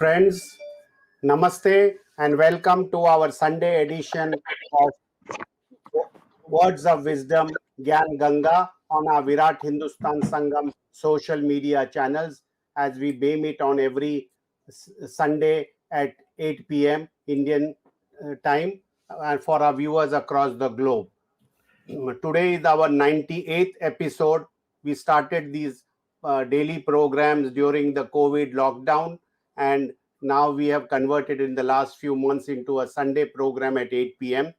Friends, namaste and welcome to our Sunday edition of Words of Wisdom Gyan Ganga on our Virat Hindustan Sangam social media channels as we beam it on every Sunday at 8 p.m. Indian time and for our viewers across the globe. Today is our 98th episode. We started these daily programs during the COVID lockdown, and now we have converted in the last few months into a Sunday program at 8 p.m.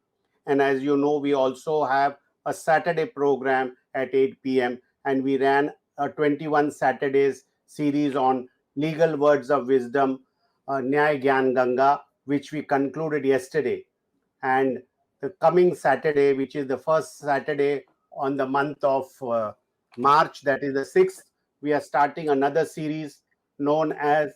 And as you know, we also have a Saturday program at 8 p.m. And we ran a 21 Saturdays series on legal words of wisdom, Nyay Gyan Ganga, which we concluded yesterday. And the coming Saturday, which is the first Saturday on the month of March, that is the 6th, we are starting another series known as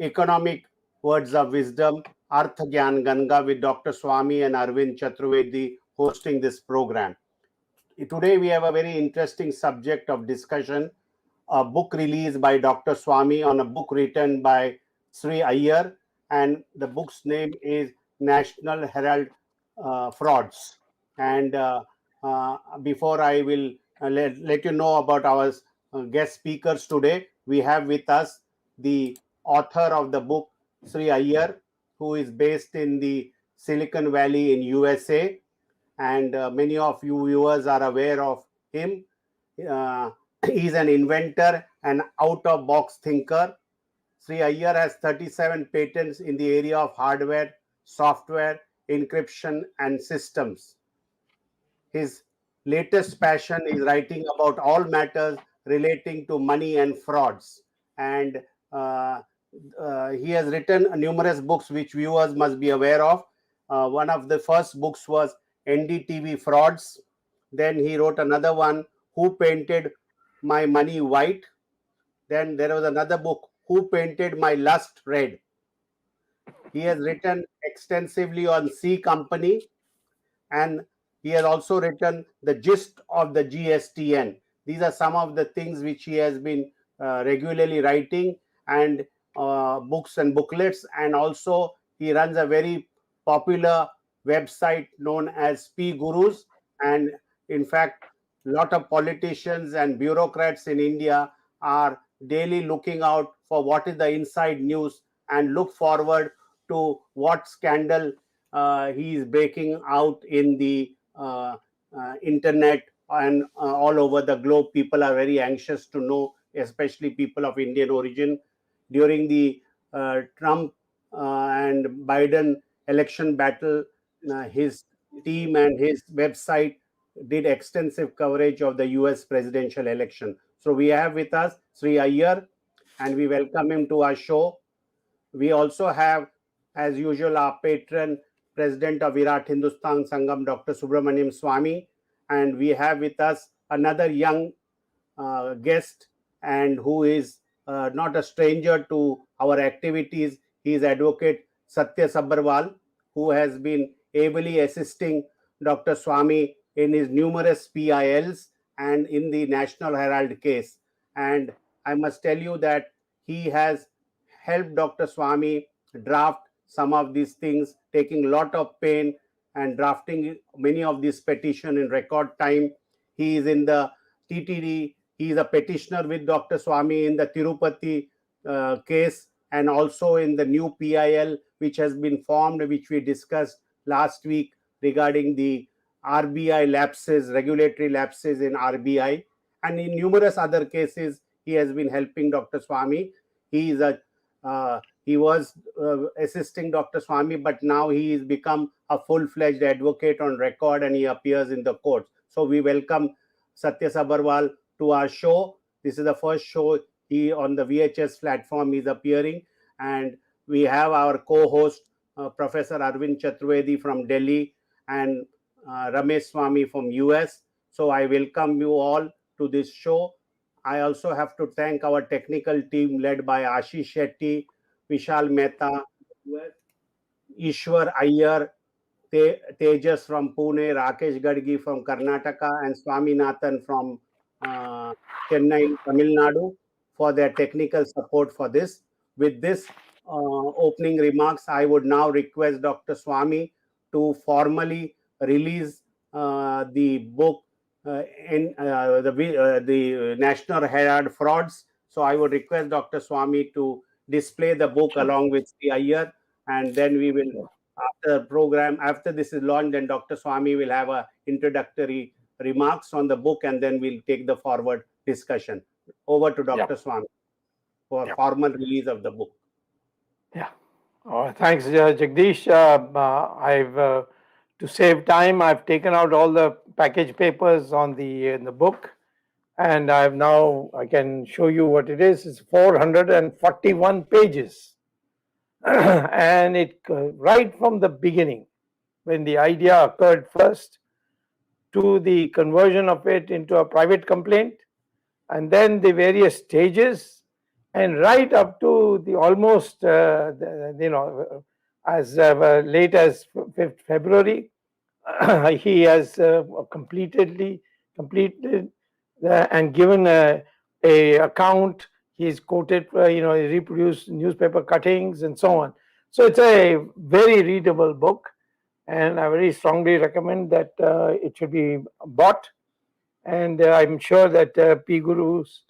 Economic Words of Wisdom, Artha Gyan Ganga, with Dr. Swamy and Arvind Chaturvedi hosting this program. Today we have a very interesting subject of discussion, a book released by Dr. Swamy on a book written by Sree Iyer, and the book's name is National Herald Frauds. And before I will let you know about our guest speakers today, we have with us the author of the book, Sree Iyer, who is based in the Silicon Valley in USA, and many of you viewers are aware of him. He's an inventor and out-of-box thinker. Sree Iyer has 37 patents in the area of hardware, software, encryption, and systems. His latest passion is writing about all matters relating to money and frauds. And he has written numerous books which viewers must be aware of. One of the first books was NDTV Frauds. Then he wrote another one, Who Painted My Money White? Then there was another book, Who Painted My Lust Red? He has written extensively on C Company, and he has also written The Gist of the GSTN. These are some of the things which he has been regularly writing, and books and booklets, and also he runs a very popular website known as PGurus. And in fact, a lot of politicians and bureaucrats in India are daily looking out for what is the inside news and look forward to what scandal he is breaking out in the internet and all over the globe. People are very anxious to know, especially people of Indian origin. During the Trump and Biden election battle, his team and his website did extensive coverage of the US presidential election. So we have with us Sree Iyer, and we welcome him to our show. We also have, as usual, our patron, President of Virat Hindustan Sangam, Dr. Subramanian Swamy, and we have with us another young guest, and who is not a stranger to our activities. He is Advocate Satya Sabharwal, who has been ably assisting Dr. Swamy in his numerous PILs and in the National Herald case. And I must tell you that he has helped Dr. Swamy draft some of these things, taking a lot of pain and drafting many of these petitions in record time. He is in the TTD. He is a petitioner with Dr. Swamy in the Tirupati case, and also in the new PIL which has been formed, which we discussed last week regarding the RBI lapses, regulatory lapses in RBI, and in numerous other cases he has been helping Dr. Swamy. He is he was assisting Dr. Swamy, but now he has become a full-fledged advocate on record, and he appears in the courts. So we welcome Satya Sabharwal to our show. This is the first show he on the VHS platform is appearing, and we have our co-host Professor Arvind Chaturvedi from Delhi and Ramesh Swamy from US. So I welcome you all to this show. I also have to thank our technical team led by Ashish Shetty, Vishal Mehta, Ishwar Iyer, Tejas from Pune, Rakesh Gadgi from Karnataka, and Swaminathan from Chennai, Tamil Nadu, for their technical support for this. With this, opening remarks, I would now request Dr. Swamy to formally release the book in the National Herald Frauds. So I would request Dr. Swamy to display the book along with Sree Iyer, and then we will, after the program, after this is launched, then Dr. Swamy will have a introductory remarks on the book, and then we'll take the forward discussion. Over to Dr. Swamy for formal release of the book. Yeah. Thanks, Jagdish. To save time, I've taken out all the package papers on in the book, and I can show you what it is. It's 441 pages, and it right from the beginning, when the idea occurred first, to the conversion of it into a private complaint, and then the various stages, and right up to the almost as late as 5th February, he has completed and given a account. He's quoted, he reproduced newspaper cuttings and so on. So it's a very readable book, and I very strongly recommend that it should be bought. And I'm sure that PGurus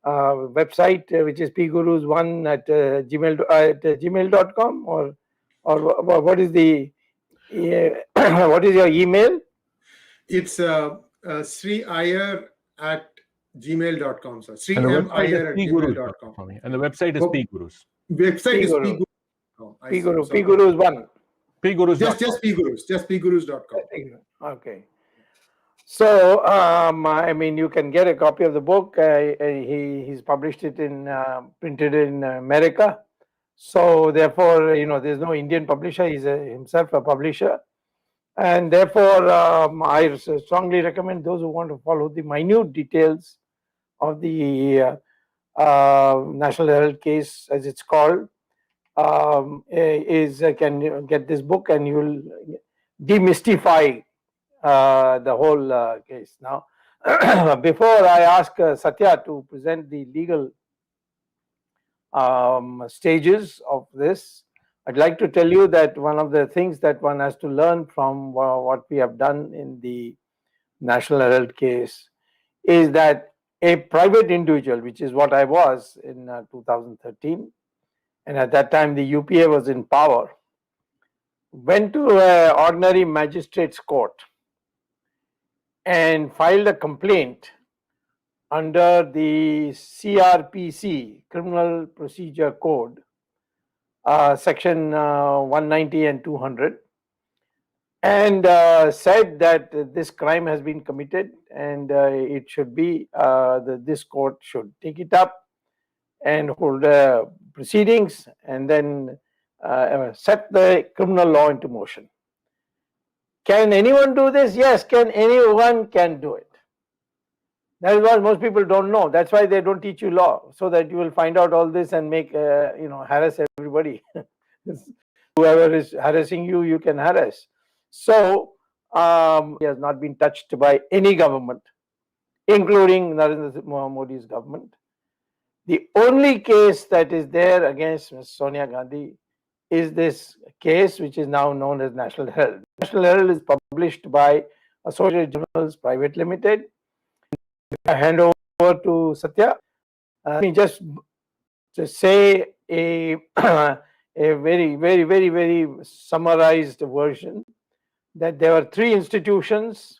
website, which is PGurus1 at gmail.com, or what is the what is your email? It's Sree Iyer at gmail.com. So Sree Iyer at gmail.com. And the website is PGurus. Website is PGurus1. PGurus. Just PGurus.com. Okay. So, I mean, you can get a copy of the book. He's published it printed in America. So, therefore, there's no Indian publisher. He's himself a publisher. And therefore, I strongly recommend those who want to follow the minute details of the National Herald case, as it's called, can get this book, and you will demystify the whole case. Now, before I ask Satya to present the legal stages of this, I'd like to tell you that one of the things that one has to learn from what we have done in the National Herald case is that a private individual, which is what I was in 2013, and at that time the UPA was in power, went to an ordinary magistrate's court and filed a complaint under the CRPC, Criminal Procedure Code, section 190 and 200, and said that this crime has been committed, and it should be this court should take it up and hold proceedings, and then set the criminal law into motion. Can anyone do this? Yes, anyone can do it. That is what most people don't know. That's why they don't teach you law, so that you will find out all this and make harass everybody. Whoever is harassing you, you can harass. So he has not been touched by any government, including Narendra Modi's government. The only case that is there against Ms. Sonia Gandhi is this case, which is now known as National Herald. National Herald is published by Associated Journals Private Limited. I hand over to Satya. Let me just say a very, very, very, very summarized version, that there were three institutions.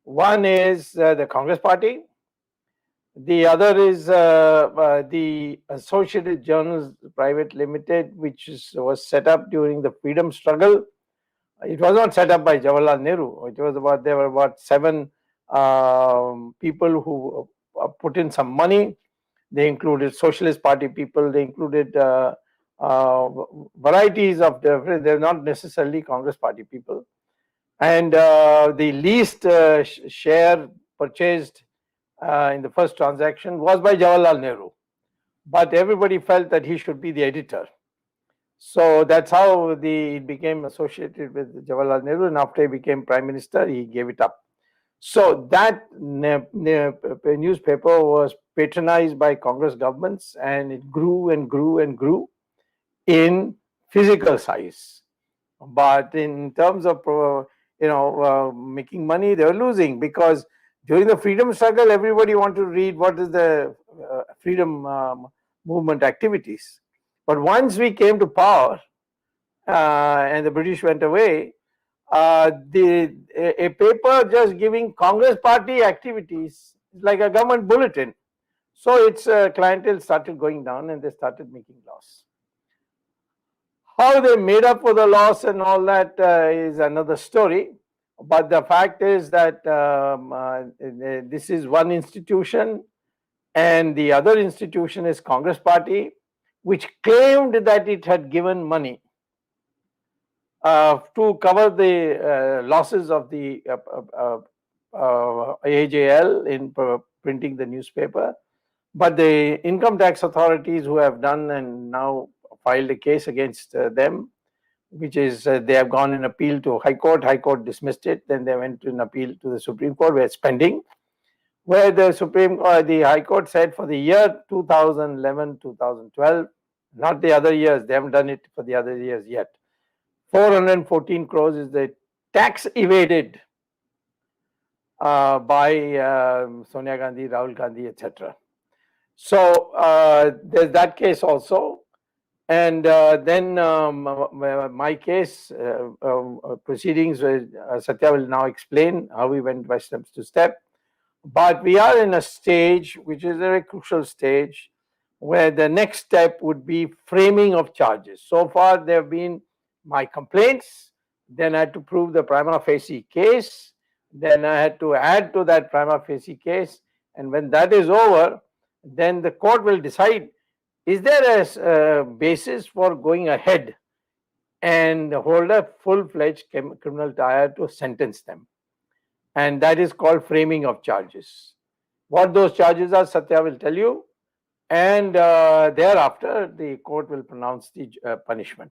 One is the Congress Party. The other is the Associated Journals Private Limited, which was set up during the freedom struggle. It was not set up by Jawaharlal Nehru. There were about 7 people who put in some money. They included Socialist Party people. They included varieties of different. They're not necessarily Congress Party people. And the least share purchased in the first transaction was by Jawaharlal Nehru, but everybody felt that he should be the editor. So that's how it became associated with Jawaharlal Nehru, and after he became Prime Minister, he gave it up. So that newspaper was patronized by Congress governments, and it grew and grew and grew. in physical size. But in terms of making money, they were losing, because during the freedom struggle, everybody wanted to read what is the freedom movement activities. But once we came to power and the British went away, a paper just giving Congress party activities is like a government bulletin. So its clientele started going down and they started making loss. How they made up for the loss and all that is another story. But the fact is that this is one institution, and the other institution is Congress Party, which claimed that it had given money to cover the losses of the AJL in printing the newspaper. But the income tax authorities, who have done and now filed a case against them, which is they have gone in appeal to High Court. High Court dismissed it. Then they went in appeal to the Supreme Court, where it's pending, where the High Court said for the year 2011, 2012, not the other years, they haven't done it for the other years yet, 414 crores is the tax evaded by Sonia Gandhi, Rahul Gandhi, etc. So there's that case also. And then my case proceedings, Satya will now explain how we went by steps to step. But we are in a stage which is a very crucial stage, where the next step would be framing of charges. So far, there have been my complaints. Then I had to prove the prima facie case. Then I had to add to that prima facie case. And when that is over, then the court will decide, is there a basis for going ahead and hold a full-fledged criminal trial to sentence them? And that is called framing of charges. What those charges are, Satya will tell you. And thereafter, the court will pronounce the punishment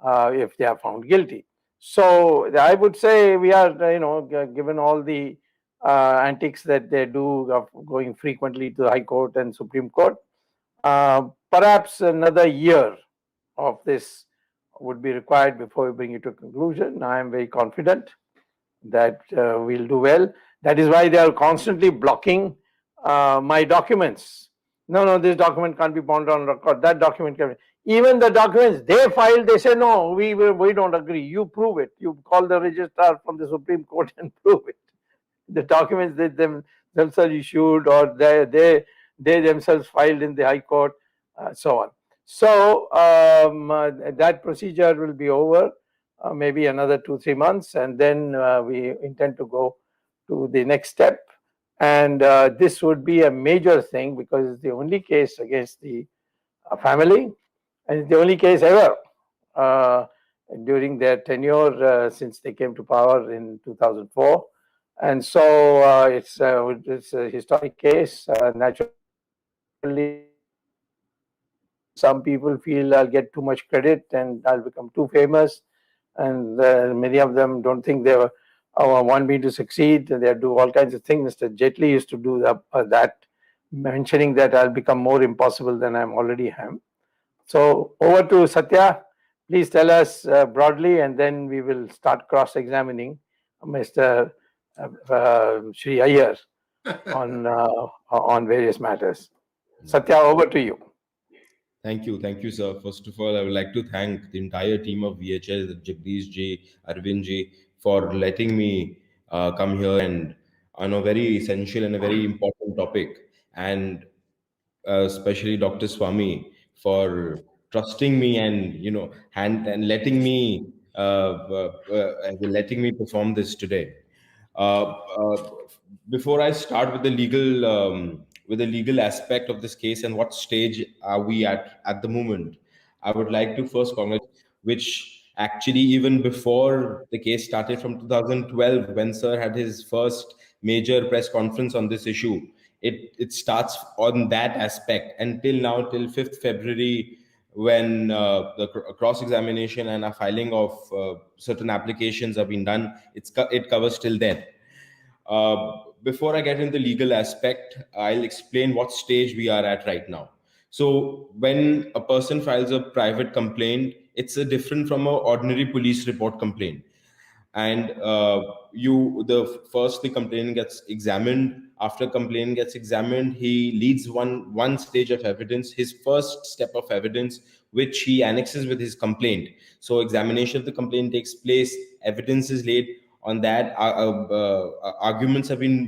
if they are found guilty. So I would say we are, given all the antics that they do of going frequently to the High Court and Supreme Court, perhaps another year of this would be required before we bring it to a conclusion. I am very confident that we'll do well. That is why they are constantly blocking my documents. No, this document can't be bound on record. That document can be. Even the documents they filed, they say, no, we don't agree. You prove it. You call the registrar from the Supreme Court and prove it. The documents they themselves issued, or they themselves filed in the High Court, so on. So that procedure will be over maybe another 2-3 months, and then we intend to go to the next step. And this would be a major thing, because it's the only case against the family, and it's the only case ever during their tenure since they came to power in 2004. And so it's a historic case. Naturally, some people feel I'll get too much credit and I'll become too famous, and many of them don't think they want me to succeed. They do all kinds of things. Mr. Jaitley used to do that, mentioning that I'll become more impossible than I already am. So over to Satya. Please tell us broadly, and then we will start cross-examining Mr. Sree Iyer on various matters. Satya, over to you. Thank you, sir. First of all, I would like to thank the entire team of VHS, Jagdish ji, Arvind ji, for letting me come here and on a very essential and a very important topic, and especially Dr. Swamy for trusting me and letting me perform this today. Before I start with the legal aspect of this case and what stage are we at the moment, I would like to first congratulate, which actually even before the case started from 2012, when Sir had his first major press conference on this issue, it starts on that aspect until now, till 5th February, when the cross-examination and a filing of certain applications have been done. It covers till then. Before I get into the legal aspect, I'll explain what stage we are at right now. So when a person files a private complaint, it's a different from an ordinary police report complaint. And the complainant gets examined. After complainant gets examined, he leads one stage of evidence, his first step of evidence, which he annexes with his complaint. So examination of the complaint takes place, evidence is laid on that, arguments have been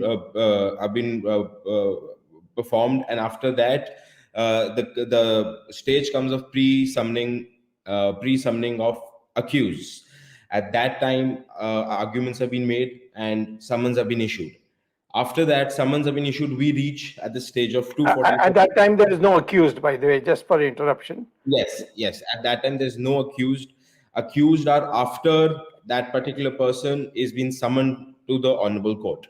performed, and after that the stage comes of pre-summoning of accused. At that time, arguments have been made and summons have been issued. After that, summons have been issued. We reach at the stage of 240. At that time, there is no accused, by the way, just for interruption. Yes. At that time, there's no accused. Accused are after that particular person is being summoned to the honorable court.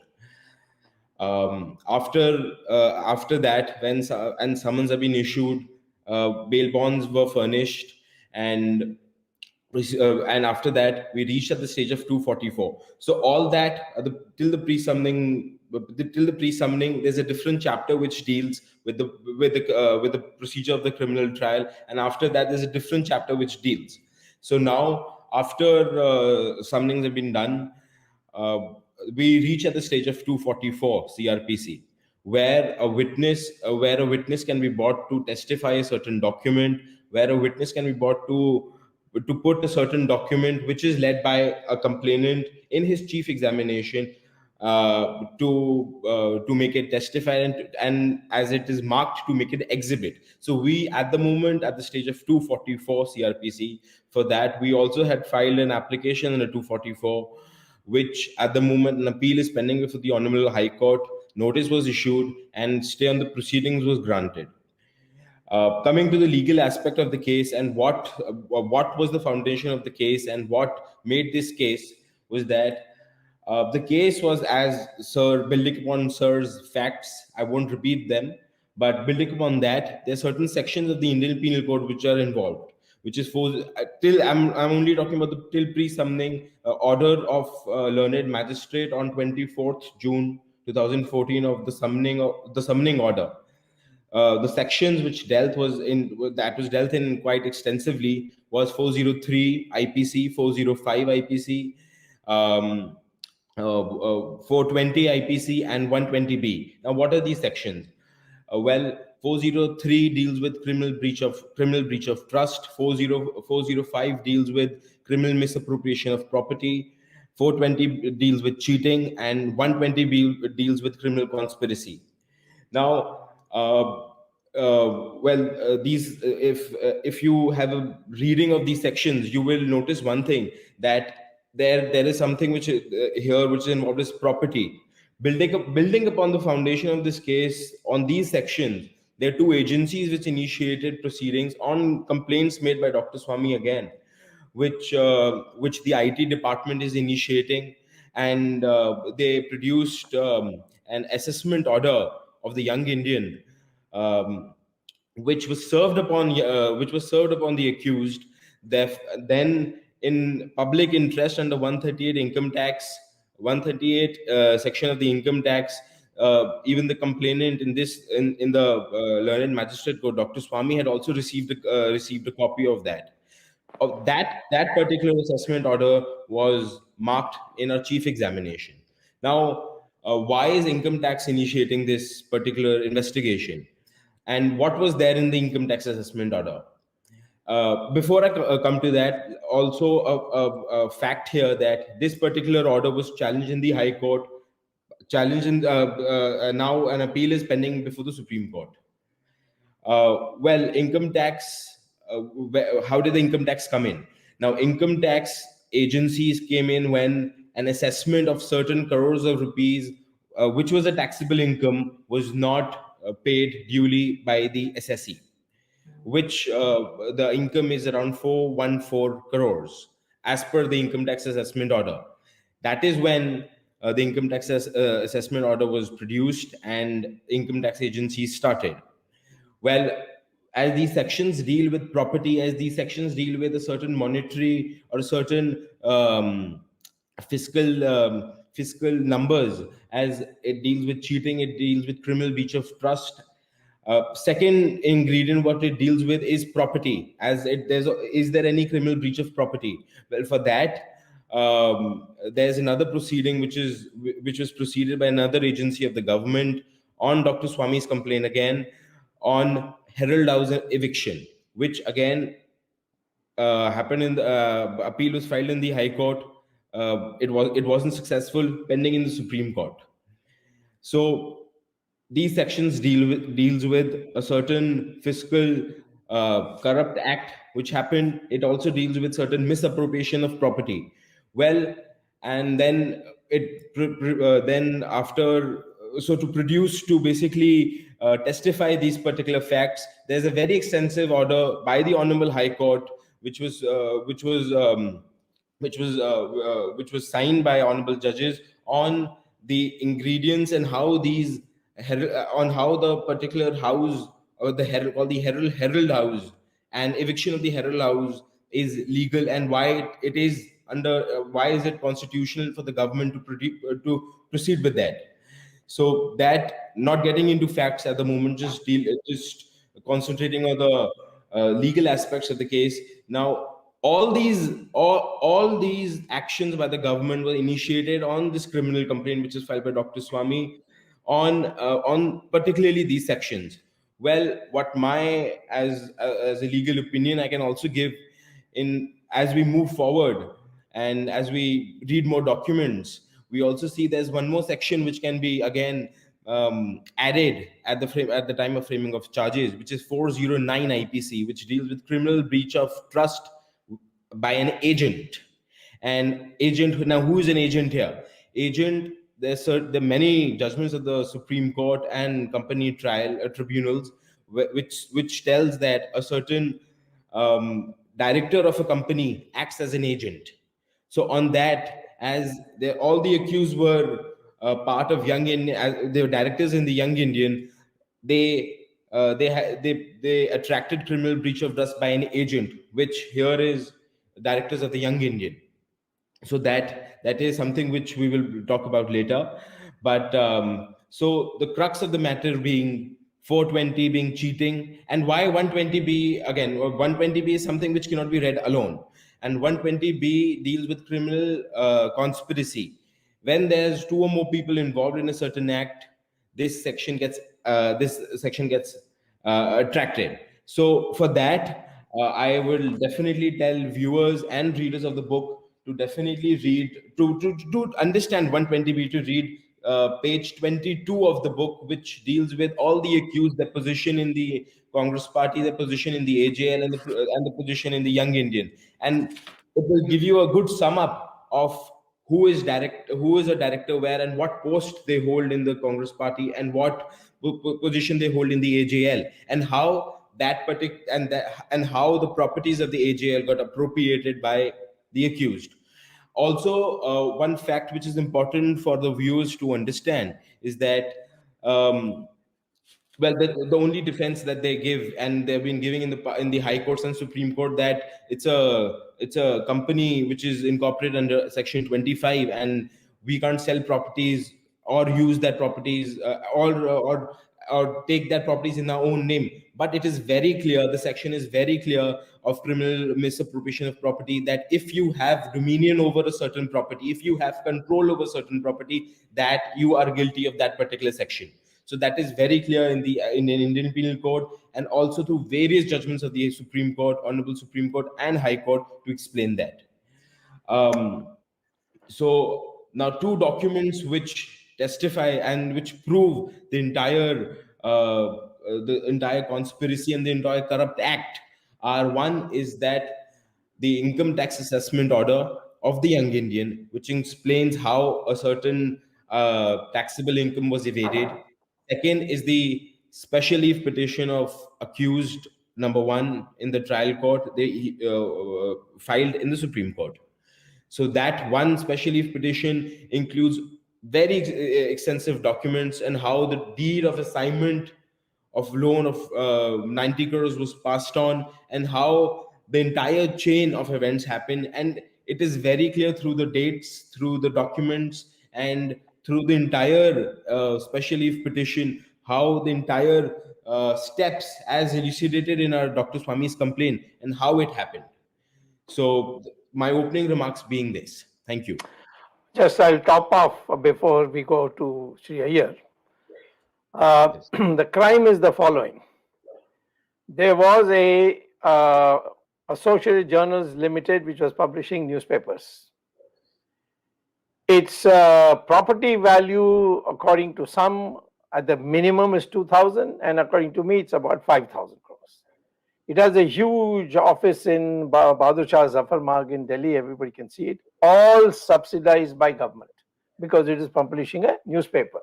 After that, when and summons have been issued, bail bonds were furnished, and after that we reached at the stage of 244. So all that till the pre-summoning, there's a different chapter which deals with the procedure of the criminal trial, and after that there's a different chapter which deals. So now, after summonings have been done, we reach at the stage of 244 CRPC, where a witness can be brought to testify a certain document, where a witness can be brought to put a certain document which is led by a complainant in his chief examination, to make it testify, and as it is marked, to make it exhibit. So we, at the moment, at the stage of 244 CRPC, for that we also had filed an application under 244, which at the moment an appeal is pending before the Honorable High Court. Notice was issued and stay on the proceedings was granted. Coming to the legal aspect of the case, and what was the foundation of the case, and what made this case, was that the case was, as Sir, building upon Sir's facts, I won't repeat them, but building upon that, there are certain sections of the Indian Penal Code which are involved, which is I'm only talking about the till pre-summoning order of learned magistrate on 24th June 2014 of the summoning order. The sections which was dealt in quite extensively was 403 IPC, 405 IPC, 420 IPC, and 120B. Now, what are these sections? 403 deals with criminal breach of trust. 405 deals with criminal misappropriation of property. 420 deals with cheating, and 120B deals with criminal conspiracy. Now, these if you have a reading of these sections, you will notice one thing, that there is something which here which is involved is property. Building upon the foundation of this case on these sections, there are two agencies which initiated proceedings on complaints made by Dr. Swamy again, which the IT department is initiating, and they produced an assessment order of the young Indian, which was served upon the accused. Then, in public interest under 138 income tax, 138 section of the income tax, even the complainant in the learned magistrate court, Dr. Swamy, had also received a copy of that. That particular assessment order was marked in our chief examination. Now, why is income tax initiating this particular investigation, and what was there in the income tax assessment order? Before I come to that, also a fact here, that this particular order was challenged in the High Court, now an appeal is pending before the Supreme Court. Income tax, how did the income tax come in? Now, income tax agencies came in when an assessment of certain crores of rupees, which was a taxable income, was not paid duly by the assessee, which the income is around 414 crores as per the income tax assessment order. That is when the income tax assessment order was produced and income tax agencies started. Well, as these sections deal with property, as these sections deal with a certain monetary or a certain fiscal numbers, as it deals with cheating, it deals with criminal breach of trust, Second ingredient, what it deals with is property. Is there any criminal breach of property? Well, for that, there's another proceeding which was proceeded by another agency of the government on Dr. Swamy's complaint again on Herald House eviction, which again happened in the appeal was filed in the High Court. It wasn't successful, pending in the Supreme Court. So these sections deals with a certain fiscal corrupt act which happened. It also deals with certain misappropriation of property. Well, and then then after, so to produce, to basically testify these particular facts, there's a very extensive order by the Honorable High Court, which was signed by honorable judges on the ingredients and how these on how the particular house or the Herald, called the Herald House, and eviction of the Herald House is legal, and why it is under why is it constitutional for the government to proceed with that. So that, not getting into facts at the moment, just concentrating on the legal aspects of the case. Now, all these actions by the government were initiated on this criminal complaint which is filed by Dr. Swamy on particularly these sections. Well, what my as a legal opinion I can also give in as we move forward and as we read more documents, we also see there's one more section which can be again added at the time of framing of charges, which is 409 IPC, which deals with criminal breach of trust by an agent. And agent, now who is an agent here? Agent, there are many judgments of the Supreme Court and company trial tribunals which tells that a certain director of a company acts as an agent. So on that, as all the accused were part of Young Indian, they were directors in the Young Indian, they attracted criminal breach of trust by an agent, which here is directors of the Young Indian. So that is something which we will talk about later. But so the crux of the matter being 420 being cheating, and why 120B again? 120B is something which cannot be read alone, and 120B deals with criminal conspiracy. When there's two or more people involved in a certain act, this section gets attracted. So for that, I will definitely tell viewers and readers of the book to definitely read, to understand 120B, to read page 22 of the book, which deals with all the accused, their position in the Congress Party, their position in the AJL, and the position in the Young Indian, and it will give you a good sum up of who is a director where, and what post they hold in the Congress Party, and what position they hold in the AJL, and how and how the properties of the AJL got appropriated by the accused. Also, one fact which is important for the viewers to understand is that the only defense that they give, and they've been giving in the High Courts and Supreme Court, that it's a company which is incorporated under Section 25, and we can't sell properties or use that properties or take that properties in our own name. But it is very clear, the section is very clear of criminal misappropriation of property, that if you have dominion over a certain property, if you have control over certain property, that you are guilty of that particular section. So that is very clear in the Indian Penal Code, and also through various judgments of the Supreme Court, Honorable Supreme Court and High Court, to explain that. So now two documents which testify and which prove the entire conspiracy and the entire corrupt act are: one is that the income tax assessment order of the Young Indian, which explains how a certain taxable income was evaded. Second is the special leave petition of accused number 1 in the trial court, they filed in the Supreme Court. So that one special leave petition includes very extensive documents, and how the deed of assignment of loan of 90 crores was passed on, and how the entire chain of events happened. And it is very clear through the dates, through the documents, and through the entire special leave petition, how the entire steps as elucidated in our Dr. Swamy's complaint and how it happened. So my opening remarks being this. Thank you. Just I'll top off before we go to Sree Iyer. The crime is the following. There was a Associated Journals Limited which was publishing newspapers. Its property value, according to some, at the minimum is 2,000, and according to me, it's about 5,000 crores. It has a huge office in Bahadur Shah Zafar Marg in Delhi. Everybody can see it. All subsidized by government because it is publishing a newspaper.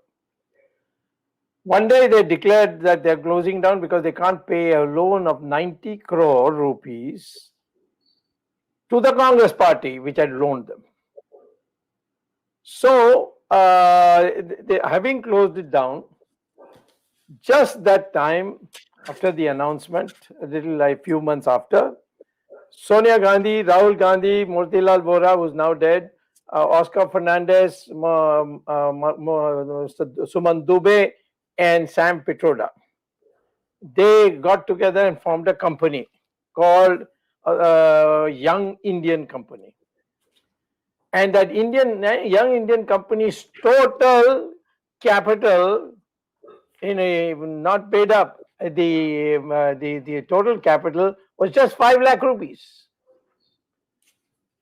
One day they declared that they're closing down because they can't pay a loan of 90 crore rupees to the Congress party which had loaned them. So, having closed it down, just that time after the announcement, a few months after, Sonia Gandhi, Rahul Gandhi, Motilal Vora, who's now dead, Oscar Fernandez, Suman Dubey, and Sam Pitroda, they got together and formed a company called Young Indian Company. And that Young Indian Company's total capital, not paid up, the total capital was just 5 lakh rupees.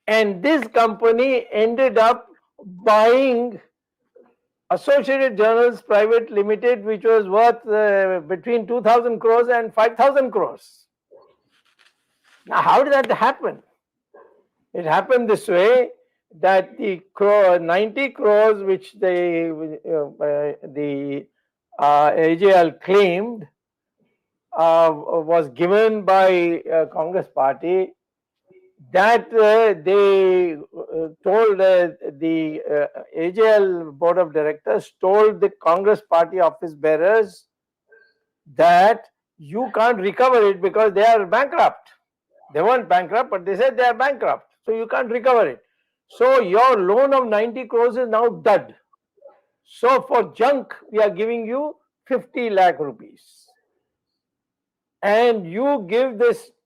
And this company ended up buying Associated Journals Private Limited, which was worth between 2,000 crores and 5,000 crores. Now, how did that happen? It happened this way, that the 90 crores which the AJL claimed was given by Congress party, that they told the AJL board of directors told the Congress party office bearers that you can't recover it because they are bankrupt. They weren't bankrupt, but they said they are bankrupt, so you can't recover it. So your loan of 90 crores is now dud. So for junk, we are giving you 50 lakh rupees. And you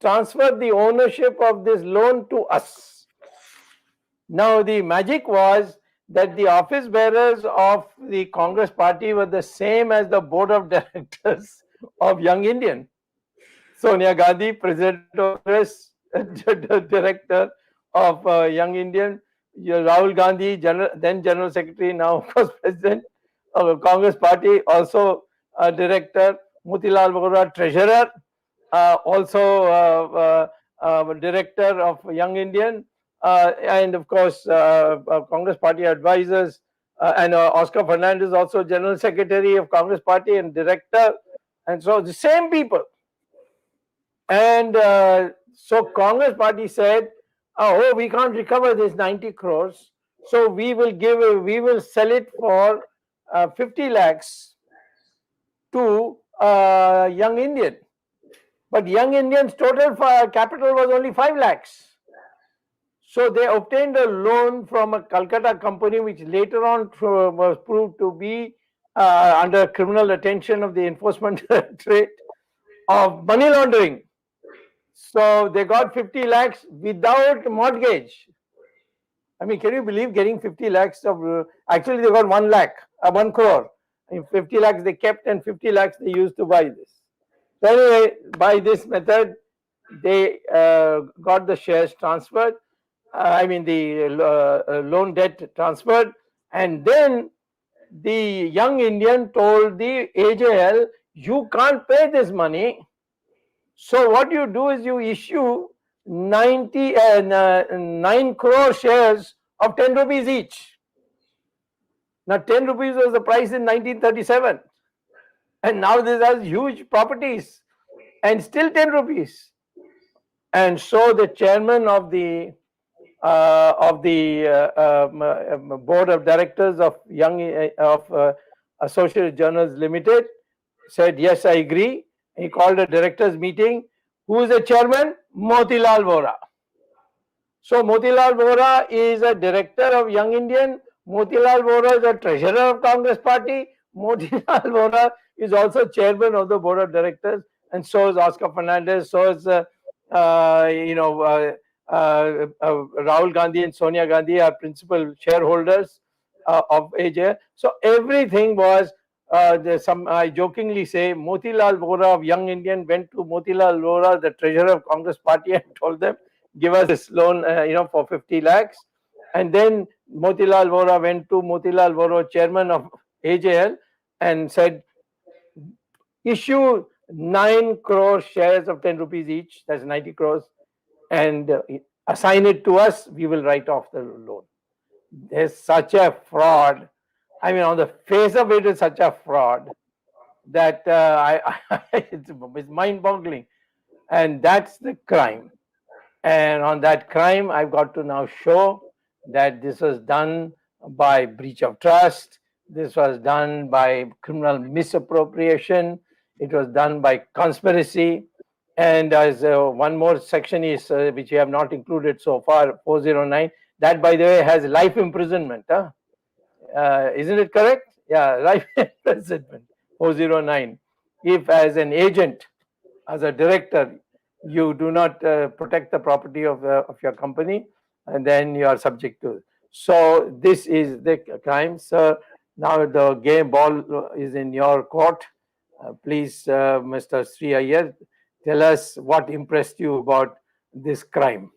transfer the ownership of this loan to us. Now the magic was that the office bearers of the Congress party were the same as the board of directors of Young Indian. Sonia Gandhi, President of Congress, Director of Young Indian, Rahul Gandhi, then General Secretary, now of course President of Congress Party, also Director, Motilal Vora, Treasurer, also Director of Young Indian, and of course Congress Party advisors, and Oscar Fernandez, also General Secretary of Congress Party and Director, and so the same people. And so Congress Party said, oh, we can't recover this 90 crores, so we will sell it for 50 lakhs to Young Indian. But Young Indian's total capital was only 5 lakhs. So they obtained a loan from a Calcutta company, which later on was proved to be under criminal attention of the Enforcement Directorate of money laundering. So they got 50 lakhs without mortgage. I mean, can you believe getting 50 lakhs of, actually they got 1 lakh, 1 crore. 50 lakhs they kept and 50 lakhs they used to buy this. So anyway, by this method, they got the shares transferred, the loan debt transferred, and then the Young Indian told the AJL, you can't pay this money. So what you do is you issue 9 crore shares of 10 rupees each. Now 10 rupees was the price in 1937, and now this has huge properties and still 10 rupees. And so the chairman of the board of directors of Associated Journals Limited said, yes, I agree. He called a directors meeting. Who is the chairman? Motilal Vora. So Motilal Vora is a director of Young Indian. Motilal Vora is a treasurer of Congress Party. Motilal Vora is also chairman of the board of directors, and so is Oscar Fernandez, so is Rahul Gandhi and Sonia Gandhi are principal shareholders of AJ. So everything was, I jokingly say, Motilal Vora of Young Indian went to Motilal Vora, the treasurer of Congress Party, and told them, give us this loan, for 50 lakhs. And then Motilal Vora went to Motilal Vora, chairman of AJL, and said, issue 9 crore shares of 10 rupees each, that's 90 crores, and assign it to us, we will write off the loan. There's such a fraud. I mean, on the face of it, it's such a fraud that it's mind-boggling. And that's the crime. And on that crime, I've got to now show that this was done by breach of trust. This was done by criminal misappropriation. It was done by conspiracy. And as one more section is, which we have not included so far, 409, that, by the way, has life imprisonment. Isn't it correct? Yeah, life imprisonment, 409. If as an agent, as a director, you do not protect the property of your company, and then you are subject to it. So this is the crime, sir. Now the game ball is in your court. Please, Mr. Sree Iyer, tell us what impressed you about this crime.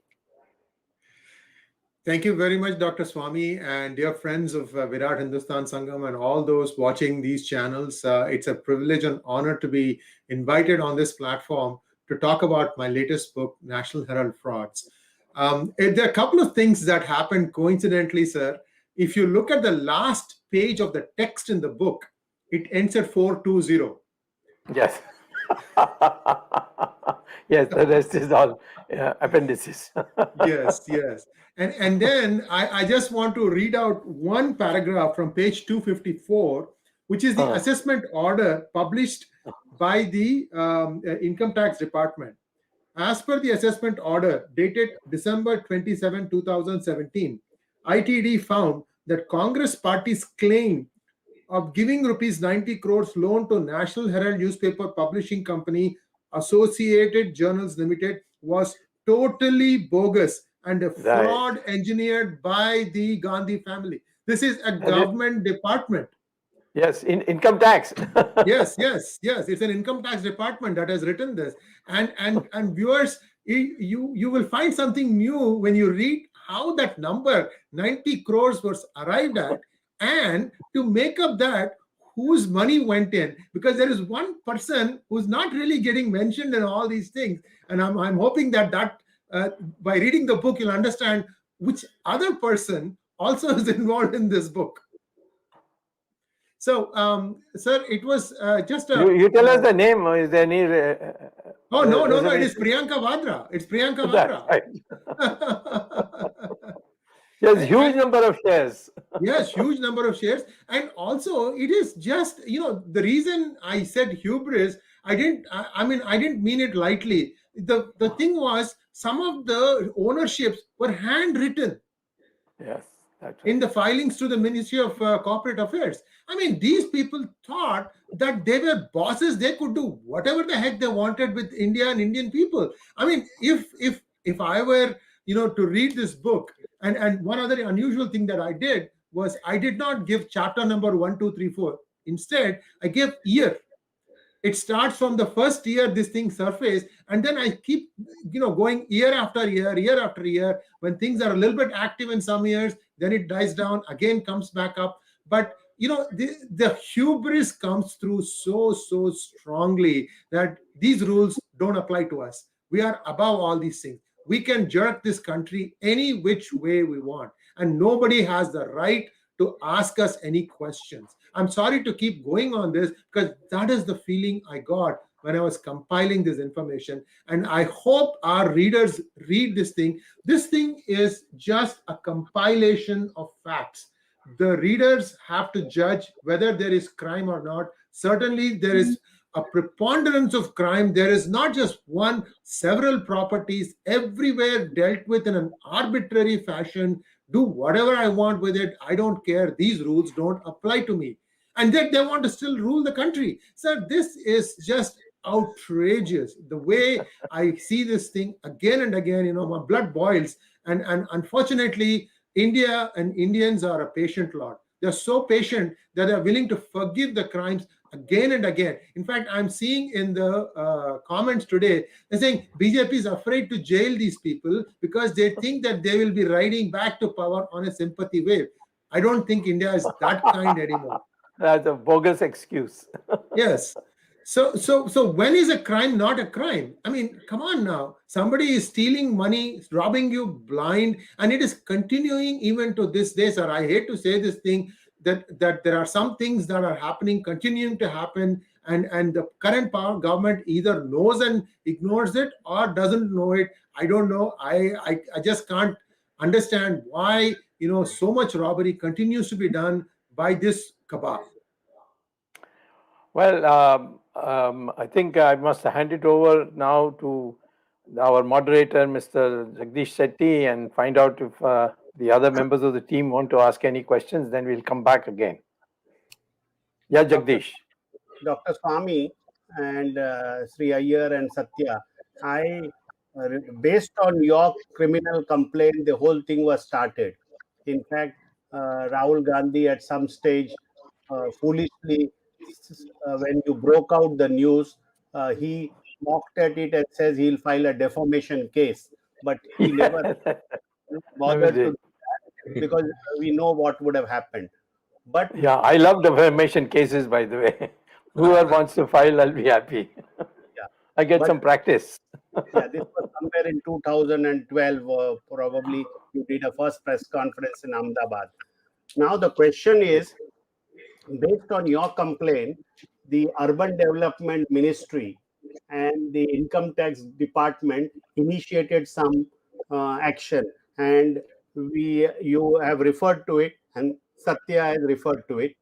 Thank you very much, Dr. Swamy, and dear friends of Virat Hindustan Sangam and all those watching these channels. It's a privilege and honor to be invited on this platform to talk about my latest book, National Herald Frauds. There are a couple of things that happened coincidentally, sir. If you look at the last page of the text in the book, it ends at 420. Yes. Yes, the rest is all appendices. Yes. And then I just want to read out one paragraph from page 254, which is the assessment order published by the Income Tax Department. As per the assessment order dated December 27, 2017, ITD found that Congress Party's claim of giving rupees 90 crores loan to National Herald newspaper publishing company Associated Journals Limited was totally bogus and a fraud engineered by the Gandhi family. This is a government department. Yes, in income tax. Yes. It's an income tax department that has written this. And viewers, you will find something new when you read how that number 90 crores was arrived at, and to make up that, whose money went in, because there is one person who's not really getting mentioned in all these things. And I'm hoping that by reading the book, you'll understand which other person also is involved in this book. So, sir, it was just a... You tell us the name. Is there any... no, it is Priyanka Vadra. It's Priyanka Vadra. Right. Yes, huge number of shares. Yes, huge number of shares. And also, it is just, the reason I said hubris, I didn't mean it lightly. The thing was, some of the ownerships were handwritten. Yes, that's right. In the filings to the Ministry of Corporate Affairs. I mean, these people thought that they were bosses. They could do whatever the heck they wanted with India and Indian people. I mean, if I were, to read this book, and one other unusual thing that I did was I did not give chapter number 1, 2, 3, 4. Instead, I gave year. It starts from the first year this thing surfaced, and then I keep, going year after year after year. When things are a little bit active in some years, then it dies down, again comes back up. But the hubris comes through so strongly that these rules don't apply to us. We are above all these things. We can jerk this country any which way we want, and nobody has the right to ask us any questions. I'm sorry to keep going on this, because that is the feeling I got when I was compiling this information. And I hope our readers read this thing. This thing is just a compilation of facts. The readers have to judge whether there is crime or not. Certainly, there is a preponderance of crime. There is not just one, several properties everywhere dealt with in an arbitrary fashion. Do whatever I want with it. I don't care. These rules don't apply to me. and yet they want to still rule the country. So this is just outrageous. The way I see this thing again and again, my blood boils. And unfortunately, India and Indians are a patient lot. They're so patient that they're willing to forgive the crimes again and again. In fact, I'm seeing in the comments today, they're saying BJP is afraid to jail these people because they think that they will be riding back to power on a sympathy wave. I don't think India is that kind anymore. That's a bogus excuse. Yes. So when is a crime not a crime? I mean, come on now. Somebody is stealing money, robbing you blind, and it is continuing even to this day, sir. I hate to say this thing, that there are some things that are happening, continuing to happen, and the current power government either knows and ignores it or doesn't know it. I don't know. I just can't understand why so much robbery continues to be done by this cabal. Well, I think I must hand it over now to our moderator, Mr. Jagdish Shetty, and find out if the other members of the team want to ask any questions. Then we'll come back again. Yeah, Jagdish. Dr. Swamy and Sree Iyer and Satya, based on your criminal complaint, the whole thing was started. In fact, Rahul Gandhi at some stage foolishly, when you broke out the news, he mocked at it and says he'll file a defamation case. But he never bothered to do that because we know what would have happened. But yeah, I love defamation cases, by the way. Whoever wants to file, I'll be happy. Yeah. I get some practice. Yeah, this was somewhere in 2012. Probably you did a first press conference in Ahmedabad. Now the question is, based on your complaint, the Urban Development Ministry and the Income Tax Department initiated some action, and you have referred to it, and Satya has referred to it.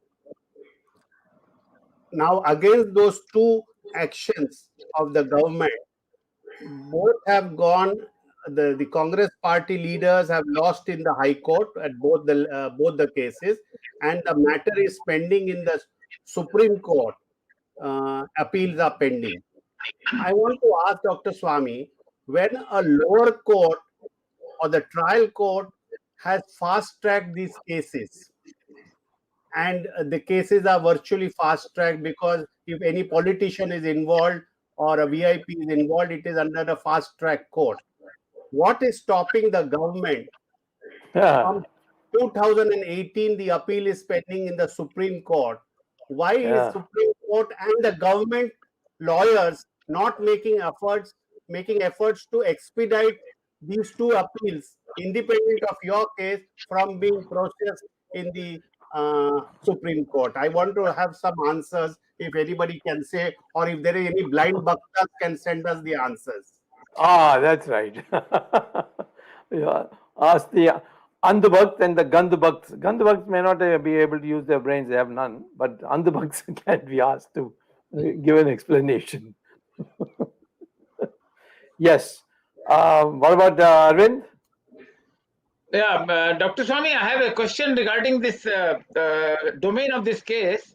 Now, against those two actions of the government, both have gone. The Congress party leaders have lost in the High Court at both the cases, and the matter is pending in the Supreme Court. Appeals are pending. I want to ask Dr. Swamy, when a lower court or the trial court has fast-tracked these cases, and the cases are virtually fast-tracked because if any politician is involved or a VIP is involved, it is under the fast-track court. What is stopping the government? From 2018, the appeal is pending in the Supreme Court. Why is Supreme Court and the government lawyers not making efforts to expedite these two appeals, independent of your case, from being processed in the Supreme Court? I want to have some answers, if anybody can say, or if there is any blind bhaktas can send us the answers. Ah, that's right. Yeah. Ask the Andhbhakt and the Gandhbhakts. Gandhbhakts may not be able to use their brains, they have none, but Andhbhakts can be asked to give an explanation. Yes. What about Arvind? Yeah, Dr. Swamy, I have a question regarding this domain of this case.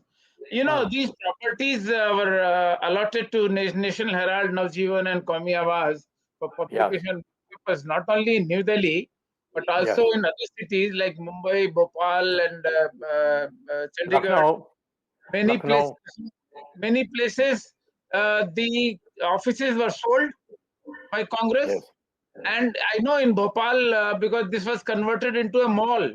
These properties were allotted to National Herald, Navjeevan, and Qawmi Awaz for publication purpose, not only in New Delhi, but also in other cities like Mumbai, Bhopal, and Chandigarh. Many places, the offices were sold by Congress. Yes. And I know in Bhopal, because this was converted into a mall.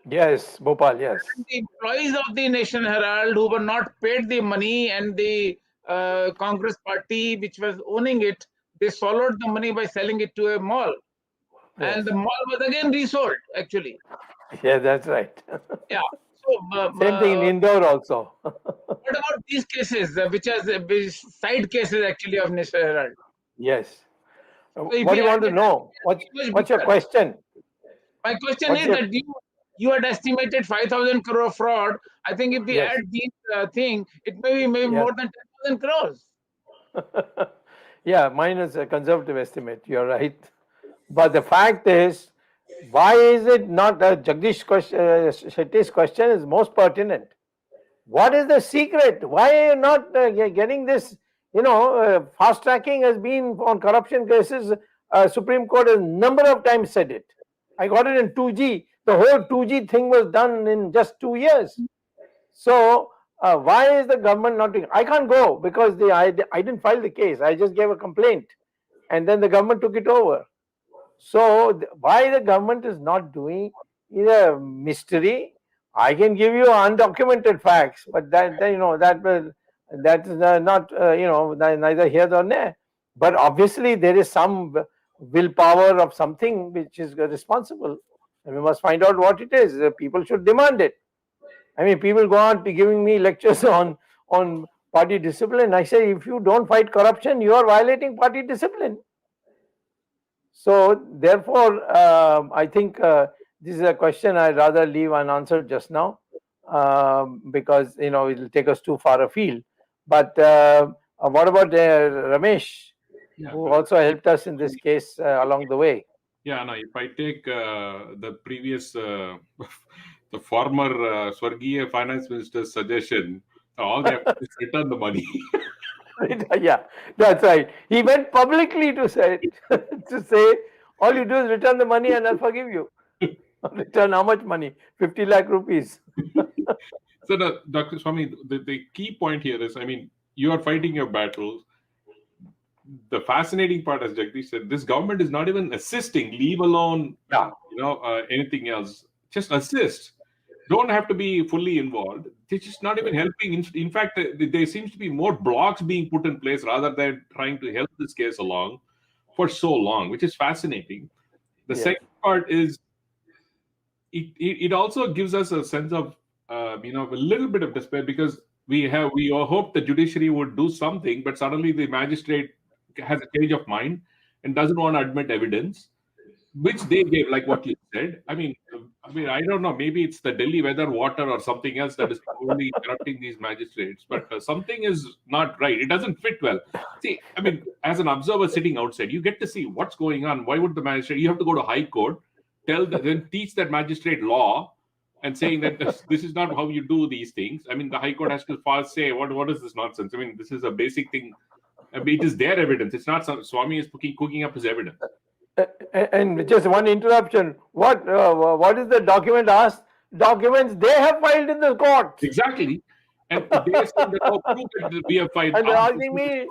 Yes, Bhopal, yes. And the employees of the National Herald who were not paid the money, and the Congress party which was owning it, they swallowed the money by selling it to a mall. Yes. And the mall was again resold, actually. Yeah, that's right. Yeah. So, same thing in Indore also. What about these cases, which are side cases actually of National Herald? Yes. So what do you want to know? What's your question? My question is that you had estimated 5,000 crore fraud. I think if we add these thing, it may be more than 10,000 crores. Yeah, mine is a conservative estimate. You're right. But the fact is, why is it not Jagdish Shetty's question is most pertinent. What is the secret? Why are you not getting this? Fast tracking has been on corruption cases. Supreme Court has number of times said it. I got it in 2G. The whole 2G thing was done in just 2 years. So why is the government not doing? I can't go because I didn't file the case. I just gave a complaint, and then the government took it over. So why the government is not doing is a mystery. I can give you undocumented facts, but that is not neither here nor there. But obviously there is some willpower of something which is responsible, and we must find out what it is. People should demand it. I mean, people go on giving me lectures on party discipline. I say, if you don't fight corruption, you are violating party discipline. So therefore, I think this is a question I'd rather leave unanswered just now, because it will take us too far afield. But what about Ramesh, who also helped us in this case along the way? Yeah, no, if I take the previous, the former Swargiya finance minister's suggestion, all they have to do is return the money. Yeah, that's right. He went publicly to say all you do is return the money and I'll forgive you. Return how much money? 50 lakh rupees. So, Dr. Swamy, the key point here is, I mean, you are fighting your battles. The fascinating part, as Jagdish said, this government is not even assisting, leave alone, anything else. Just assist. Don't have to be fully involved. They're just not even helping. In fact, there seems to be more blocks being put in place rather than trying to help this case along for so long, which is fascinating. The second part is it also gives us a sense of a little bit of despair, because we all hope the judiciary would do something, but suddenly the magistrate has a change of mind and doesn't want to admit evidence, which they gave, like what you said. I mean, I don't know. Maybe it's the Delhi weather, water, or something else that is probably corrupting these magistrates. But something is not right. It doesn't fit well. See, I mean, as an observer sitting outside, you get to see what's going on. Why would the magistrate? You have to go to High Court, then teach that magistrate law, and saying that this is not how you do these things. I mean, the High Court has to first say, what is this nonsense? I mean, this is a basic thing. I mean, it is their evidence. It's not Swamy is cooking up his evidence. And just one interruption. What is the document asked? Documents they have filed in the court. Exactly. And they said that proof that we have filed. And they're asking me.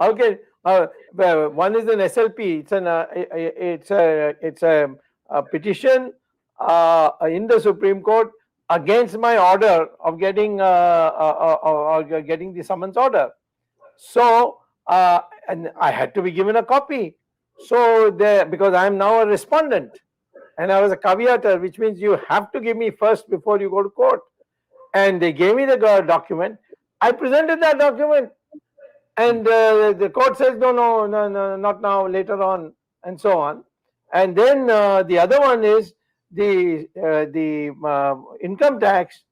Okay. One is an SLP. It's a petition in the Supreme Court against my order of getting the summons order. So and I had to be given a copy. So because I am now a respondent, and I was a caveator, which means you have to give me first before you go to court. And they gave me the document. I presented that document, and the court says no, not now, later on, and so on. And then the other one is the income tax.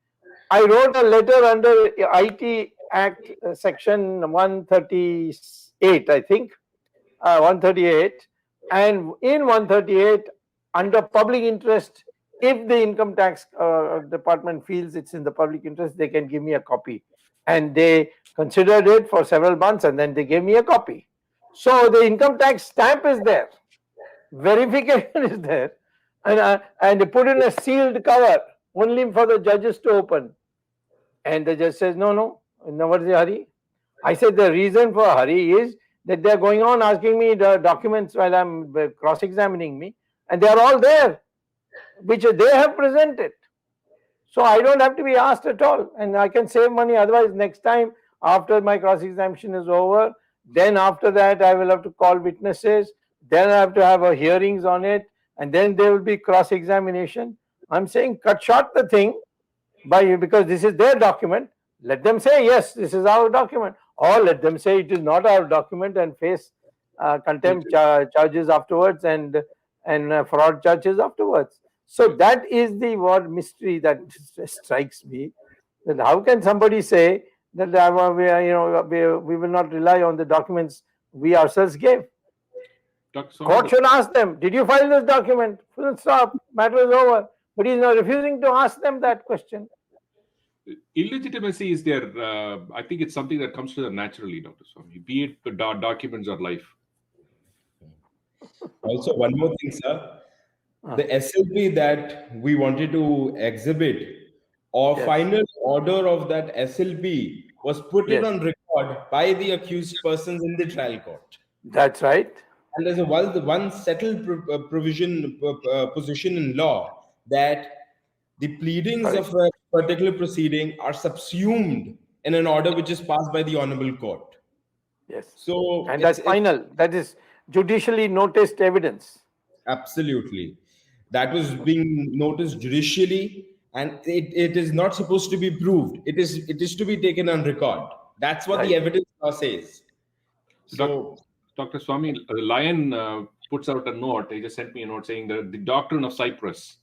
I wrote a letter under IT Act section 138, I think, 138, and in 138, under public interest, if the income tax department feels it's in the public interest, they can give me a copy. And they considered it for several months, and then they gave me a copy. So the income tax stamp is there, verification is there, and they put in a sealed cover only for the judges to open. And the judge says, no, what's the hurry? I said the reason for hurry is that they're going on asking me the documents while I'm cross-examining me, and they're all there, which they have presented. So I don't have to be asked at all, and I can save money. Otherwise, next time after my cross-examination is over, then after that I will have to call witnesses, then I have to have a hearings on it, and then there will be cross-examination. I'm saying cut short the thing because this is their document. Let them say, yes, this is our document, or let them say it is not our document and face contempt charges afterwards and fraud charges afterwards. So that is the word mystery that strikes me. That how can somebody say that we will not rely on the documents we ourselves gave? Court should ask them, did you file this document? Full stop, matter is over. But he's now refusing to ask them that question. Illegitimacy is there. I think it's something that comes to them naturally, Dr. Swamy, be it the documents or life. Also, one more thing, sir. The SLP that we wanted to exhibit, or Yes. final order of that SLP was put in Yes. on record by the accused persons in the trial court. That's right. And there's one settled position in law that the pleadings of a particular proceeding are subsumed in an order which is passed by the honorable court. Yes. So And that's final. That is judicially noticed evidence. Absolutely. That was being noticed judicially, and it is not supposed to be proved. It is to be taken on record. That's what the evidence law says. So, Dr. Swamy, Lion puts out a note. He just sent me a note saying that the doctrine of Cyprus.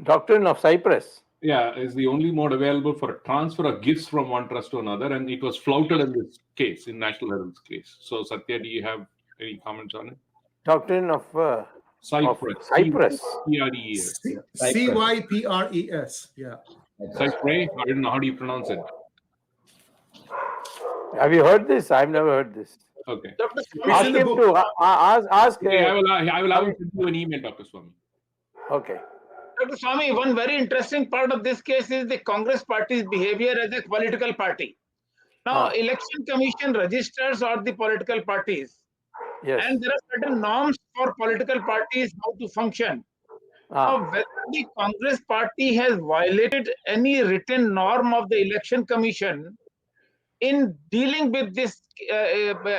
Doctrine of Cyprus. Yeah, is the only mode available for transfer of gifts from one trust to another, and it was flouted in this case, in National Herald's case. So, Satya, do you have any comments on it? Doctrine of Cyprus. Cyprus. Cyprus. Cyprus. Yeah. Cyprus. I don't know how do you pronounce it. Have you heard this? I've never heard this. Okay. Dr. Ask Swamy, him to ask. Okay, I will send you an email, Dr. Swamy. Okay. Dr. Swamy, one very interesting part of this case is the Congress party's behavior as a political party. Now, Election Commission registers all the political parties. Yes. And there are certain norms for political parties how to function. Now, whether the Congress party has violated any written norm of the Election Commission in dealing with this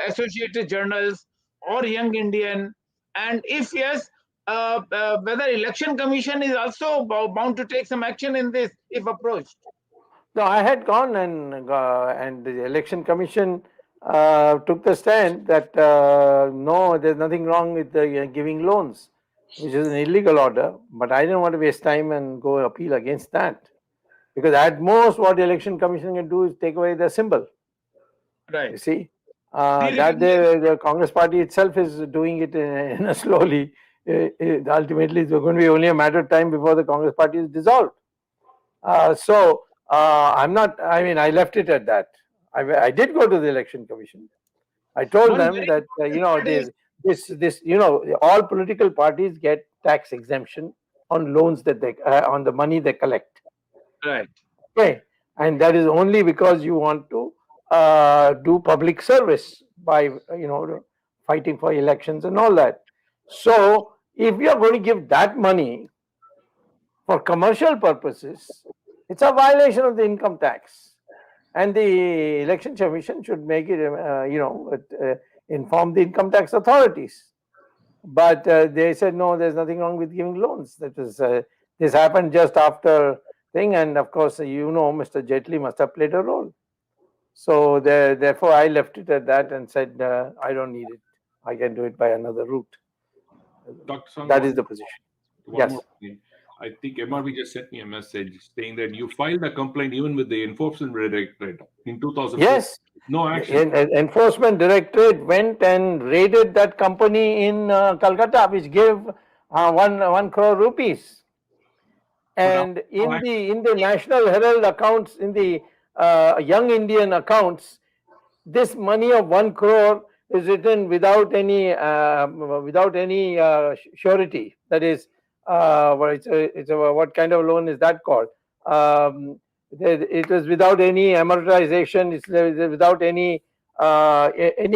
Associated Journals or Young Indian, and if yes, whether Election Commission is also bound to take some action in this if approached. No, I had gone and the Election Commission took the stand that no, there's nothing wrong with giving loans, which is an illegal order. But I didn't want to waste time and go appeal against that, because at most what the Election Commission can do is take away the symbol. Right. You see, that the Congress party itself is doing it in a slowly. Ultimately, it's going to be only a matter of time before the Congress party is dissolved. I'm not. I mean, I left it at that. I did go to the Election Commission. I told them that all political parties get tax exemption on loans that they on the money they collect. Right. Okay, and that is only because you want to do public service by fighting for elections and all that. So if you are going to give that money for commercial purposes, it's a violation of the income tax, and the Election Commission should make it, inform the income tax authorities. But they said no, there's nothing wrong with giving loans. That was this happened just after thing, and of course, Mr. Jaitley must have played a role. So therefore, I left it at that and said I don't need it. I can do it by another route. Dr. Swamy, that is the position. Yes. I think MRV just sent me a message saying that you filed a complaint even with the Enforcement Directorate in 2004. Yes. No action. Enforcement Directorate went and raided that company in Calcutta, which gave 1 crore rupees. And in the National Herald accounts, in the Young Indian accounts, this money of 1 crore is written without any surety. That is, what kind of loan is that called? It was without any amortization. It's without any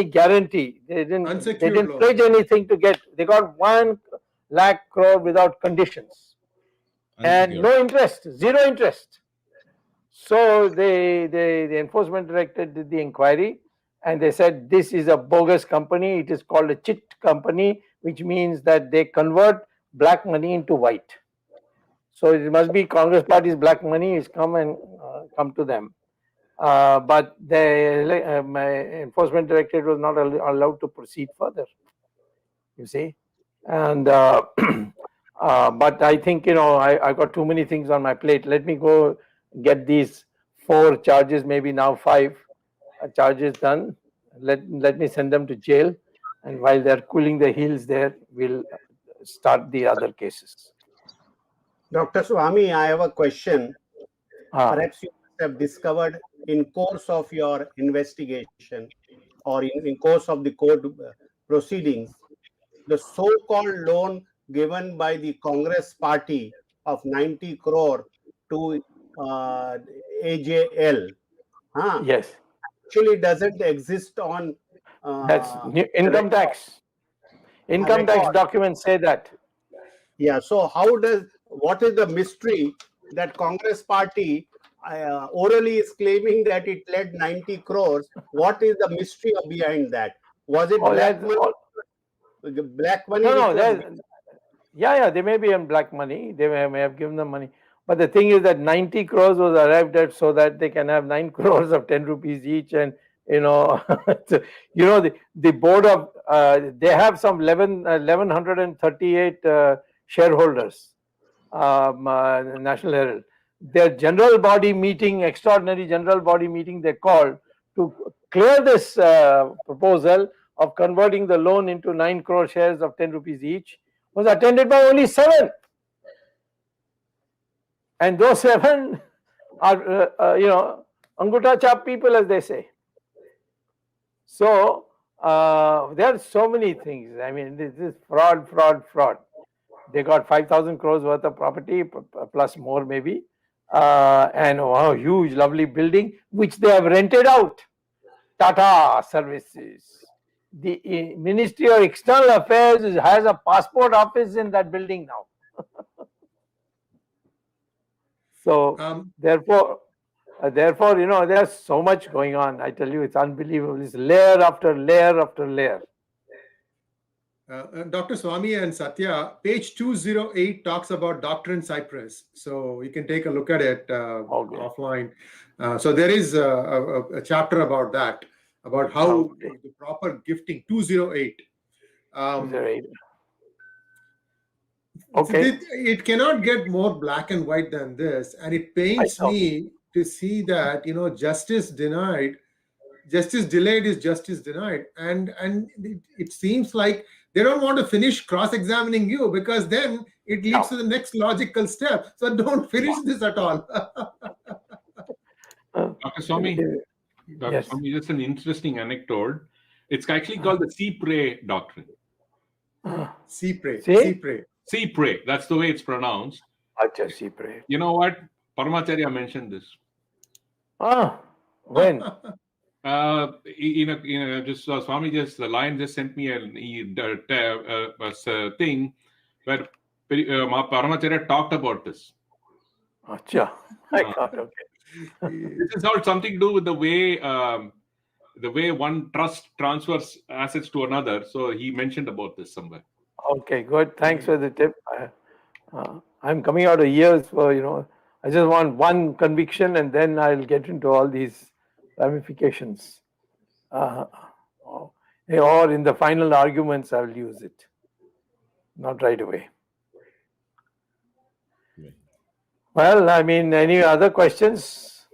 guarantee. They didn't pledge anything to get. They got 1 lakh crore without conditions, and no interest, 0 interest. So the Enforcement Directorate did the inquiry, and they said this is a bogus company. It is called a chit company, which means that they convert black money into white. So it must be Congress party's black money is come to them. But the Enforcement Directorate was not allowed to proceed further. You see, and but I think I got too many things on my plate. Let me go get these 4 charges, maybe now 5 charges done. Let me send them to jail, and while they're cooling their heels there, we'll start the other cases. Dr. Swamy, I have a question. Ah, Perhaps you must have discovered in course of your investigation or in course of the court proceedings, the so-called loan given by the Congress party of 90 crore to AJL yes, actually doesn't exist on that's income record. tax. Income tax documents say that. Yeah, so what is the mystery that Congress party orally is claiming that it led 90 crores? What is the mystery behind that? Was it Oh, black that's money? all. Black money No, which no, was yeah, they may be on black money. They may have given them money. But the thing is that 90 crores was arrived at so that they can have 9 crores of 10 rupees each. And, the board of, they have some 1,138 shareholders, National Herald. Their general body meeting, extraordinary general body meeting, they called to clear this proposal of converting the loan into 9 crore shares of 10 rupees each, was attended by only 7. And those 7 are, Anguta chap people, as they say. So, there are so many things. I mean, this is fraud. They got 5,000 crores worth of property, plus more maybe, and a huge, lovely building, which they have rented out. Tata Services. The Ministry of External Affairs has a passport office in that building now. So, therefore, there's so much going on. I tell you, it's unbelievable. It's layer after layer after layer. Dr. Swamy and Satya, page 208 talks about Doctrine Cyprus. So you can take a look at it offline. So there is a chapter about that, about how the proper gifting, 208. Okay. It cannot get more black and white than this. And it pains me to see that, justice delayed is justice denied. And it seems like they don't want to finish cross-examining you, because then it leads to the next logical step. So don't finish this at all. Dr. Swamy, Yes. Swamy, just an interesting anecdote. It's actually called the Sree doctrine. Sree. That's the way it's pronounced. Sree. You know what? Paramacharya mentioned this. When? Just Swami the line just sent me a thing where Paramacharya talked about this. Okay. This is all something to do with the way one trust transfers assets to another. So he mentioned about this somewhere. Okay, good. Thanks for the tip. I'm coming out of years for, I just want one conviction and then I'll get into all these ramifications. Or in the final arguments, I'll use it. Not right away. Well, I mean, any other questions?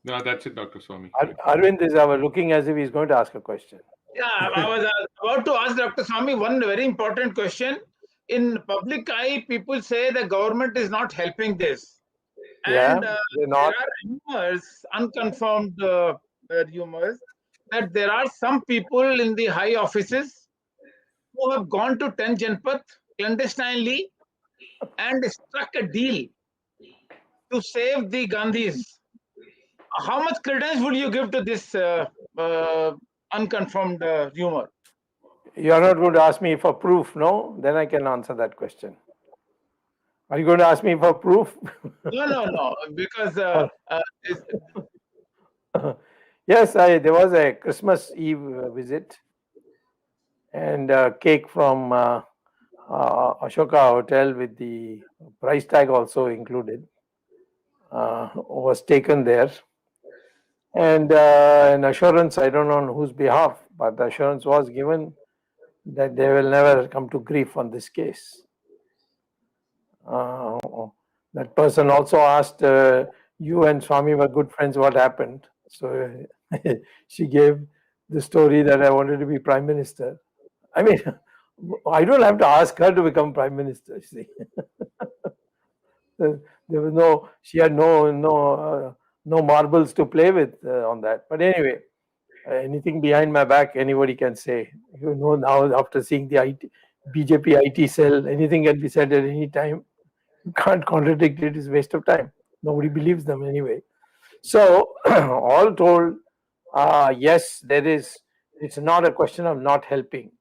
No, that's it, Dr. Swamy. Arvind is looking as if he's going to ask a question. Yeah, I was about to ask Dr. Swamy one very important question. In public eye, people say the government is not helping this. And there are rumors, unconfirmed rumors, that there are some people in the high offices who have gone to 10 Janpath clandestinely and struck a deal to save the Gandhis. How much credence would you give to this unconfirmed rumor? You are not going to ask me for proof, no? Then I can answer that question. Are you going to ask me for proof? No, because yes, there was a Christmas Eve visit and cake from Ashoka Hotel with the price tag also included was taken there. And an assurance, I don't know on whose behalf, but the assurance was given that they will never come to grief on this case. That person also asked, you and Swami were good friends, what happened? So she gave the story that I wanted to be Prime Minister. I mean, I don't have to ask her to become prime minister. See, there was no, she had no marbles to play with on that. But anyway, anything behind my back, anybody can say. You know, now after seeing the BJP IT cell, anything can be said at any time. You can't contradict it. It's a waste of time. Nobody believes them anyway. So, all told, yes, there is. It's not a question of not helping.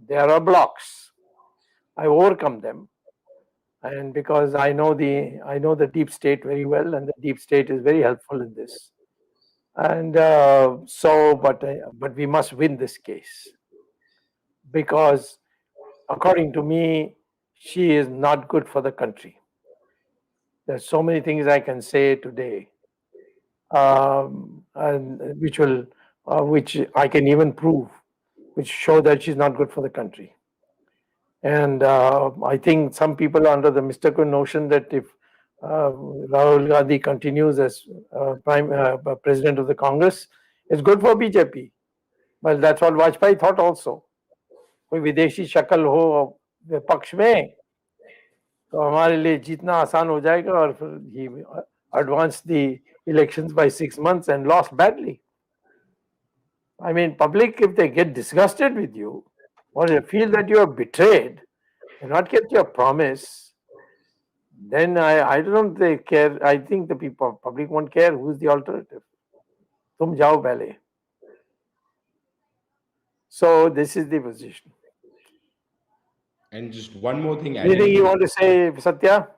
There are blocks. I overcome them, and because I know the deep state very well, and the deep state is very helpful in this. And but we must win this case, because according to me, she is not good for the country. There's so many things I can say today, and which I can even prove, which show that she's not good for the country. And I think some people are under the mistaken notion that if Rahul Gandhi continues as president of the Congress, it's good for BJP. Well, that's what Vajpayee thought also. कोई विदेशी शक्ल हो विपक्ष में तो हमारे लिए जीतना आसान हो जाएगा, और फिर he advanced the elections by 6 months and lost badly. I mean, public, if they get disgusted with you, or they feel that you are betrayed, and not kept your promise, then I don't think they care. I think the public won't care who's the alternative. Tum jao pehle. So this is the position. And just one more thing adding. Anything you want to say, Satya?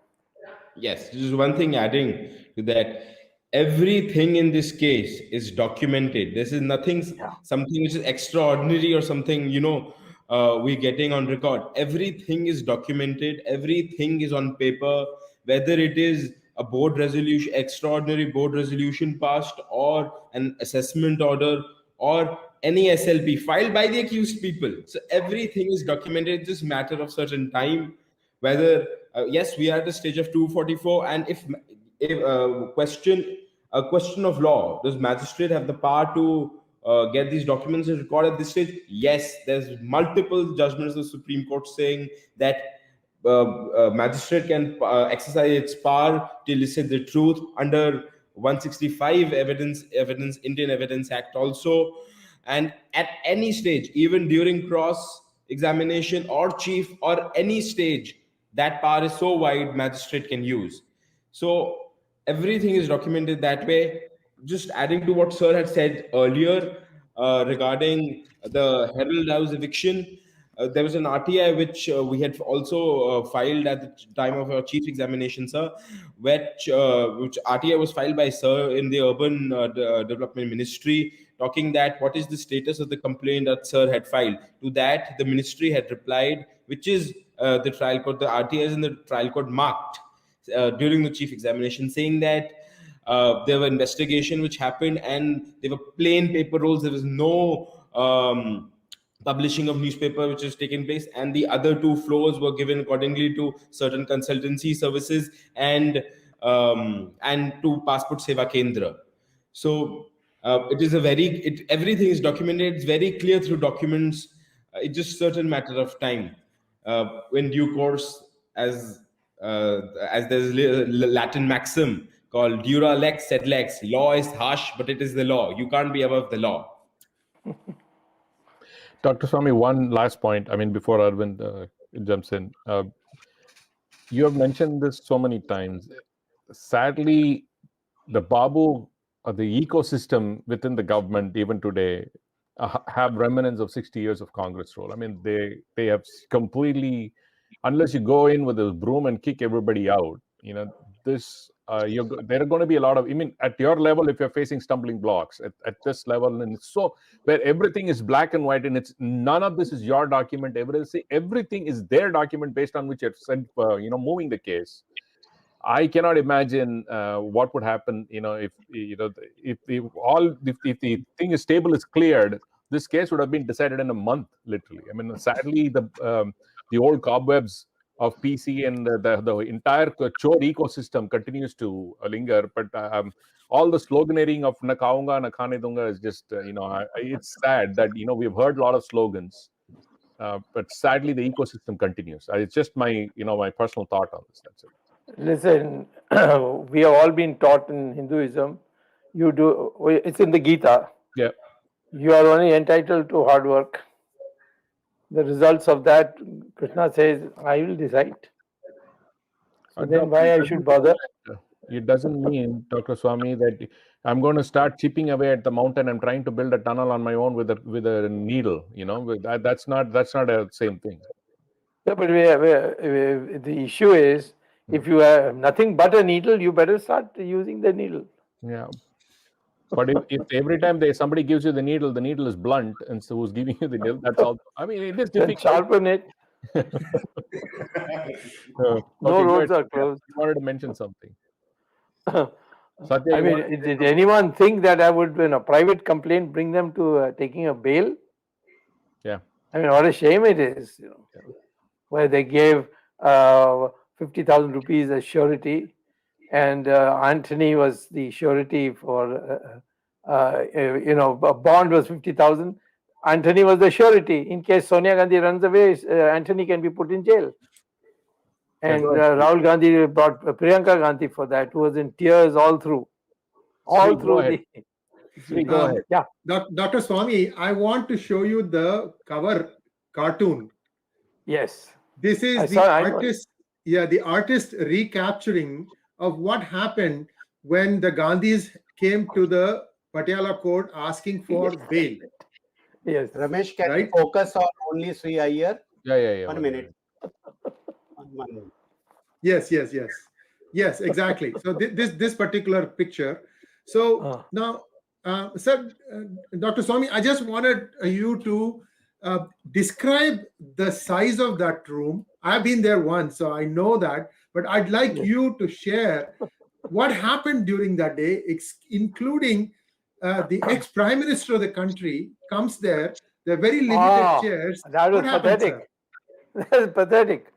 Yes, just one thing adding to that. Everything in this case is documented. This is nothing, something which is extraordinary or something, we're getting on record. Everything is documented. Everything is on paper, whether it is a board resolution, extraordinary board resolution passed, or an assessment order, or any SLP filed by the accused people. So everything is documented. It's just a matter of certain time, whether, yes, we are at the stage of 244, and if a question of law, does magistrate have the power to get these documents and record at this stage? Yes, there's multiple judgments of the Supreme Court saying that magistrate can exercise its power to elicit the truth under 165 evidence Indian Evidence Act also. And at any stage, even during cross examination or chief or any stage, that power is so wide, magistrate can use. So everything is documented that way. Just adding to what sir had said earlier regarding the Herald House eviction, there was an RTI which we had also filed at the time of our chief examination, sir, which RTI was filed by sir in the Urban Development Ministry, talking that what is the status of the complaint that sir had filed. To that, the ministry had replied, which is the trial court, the RTI is in the trial court marked during the chief examination, saying that there were investigation which happened and there were plain paper rolls. There was no publishing of newspaper which has taken place, and the other 2 floors were given accordingly to certain consultancy services and to Passport Seva Kendra. So it is everything is documented. It's very clear through documents. It's just certain matter of time. In due course, as there's a Latin maxim called dura lex sed lex. Law is harsh, but it is the law. You can't be above the law. Dr. Swamy, one last point. I mean, before Arvind jumps in, you have mentioned this so many times. Sadly, the Babu, the ecosystem within the government, even today, have remnants of 60 years of Congress rule. I mean, they have completely, unless you go in with a broom and kick everybody out, this there are going to be a lot of, I mean, at your level, if you're facing stumbling blocks at this level, and so where everything is black and white, and it's none of this is your document, everything is their document based on which you've sent, moving the case. I cannot imagine what would happen, if the thing is table is cleared, this case would have been decided in a month, literally. I mean, sadly, the old cobwebs of PC and the entire chore ecosystem continues to linger. But all the sloganeering of na kaunga, na khane dunga is just, it's sad that, we've heard a lot of slogans. but sadly, the ecosystem continues. It's just my my personal thought on this. That's it. Listen, we have all been taught in Hinduism, it's in the Gita. Yeah. You are only entitled to hard work. The results of that, Krishna says, I will decide. So then why I should bother? It doesn't mean, Dr. Swamy, that I'm going to start chipping away at the mountain and trying to build a tunnel on my own with a needle. That's not a same thing. Yeah, but the issue is, if you have nothing but a needle, you better start using the needle. Yeah. But if every time somebody gives you the needle is blunt, and so who's giving you the needle, that's all. I mean, it is Then difficult. sharpen it. No roads are closed. You wanted to mention something. Satya, I mean, did anyone think that I would, in a private complaint, bring them to taking a bail? Yeah. I mean, what a shame it is, where they gave 50,000 rupees as surety, and Anthony was the surety for, a bond was 50,000. Anthony was the surety. In case Sonia Gandhi runs away, Anthony can be put in jail. And Rahul Gandhi brought Priyanka Gandhi for that, who was in tears all through. All through the. Go ahead. Yeah. Dr. Swamy, I want to show you the cover cartoon. Yes. This is the artist. Yeah, the artist recapturing of what happened when the Gandhis came to the Patiala court asking for bail. Yes. Ramesh, can you focus on only Sree Iyer? Yeah. 1 minute. 1 minute. Yes, exactly. So this particular picture. So now, sir, Dr. Swamy, I just wanted you to describe the size of that room. I've been there once, so I know that. But I'd like you to share what happened during that day, including the ex-prime minister of the country comes there. They're very limited chairs. That was pathetic. That was pathetic.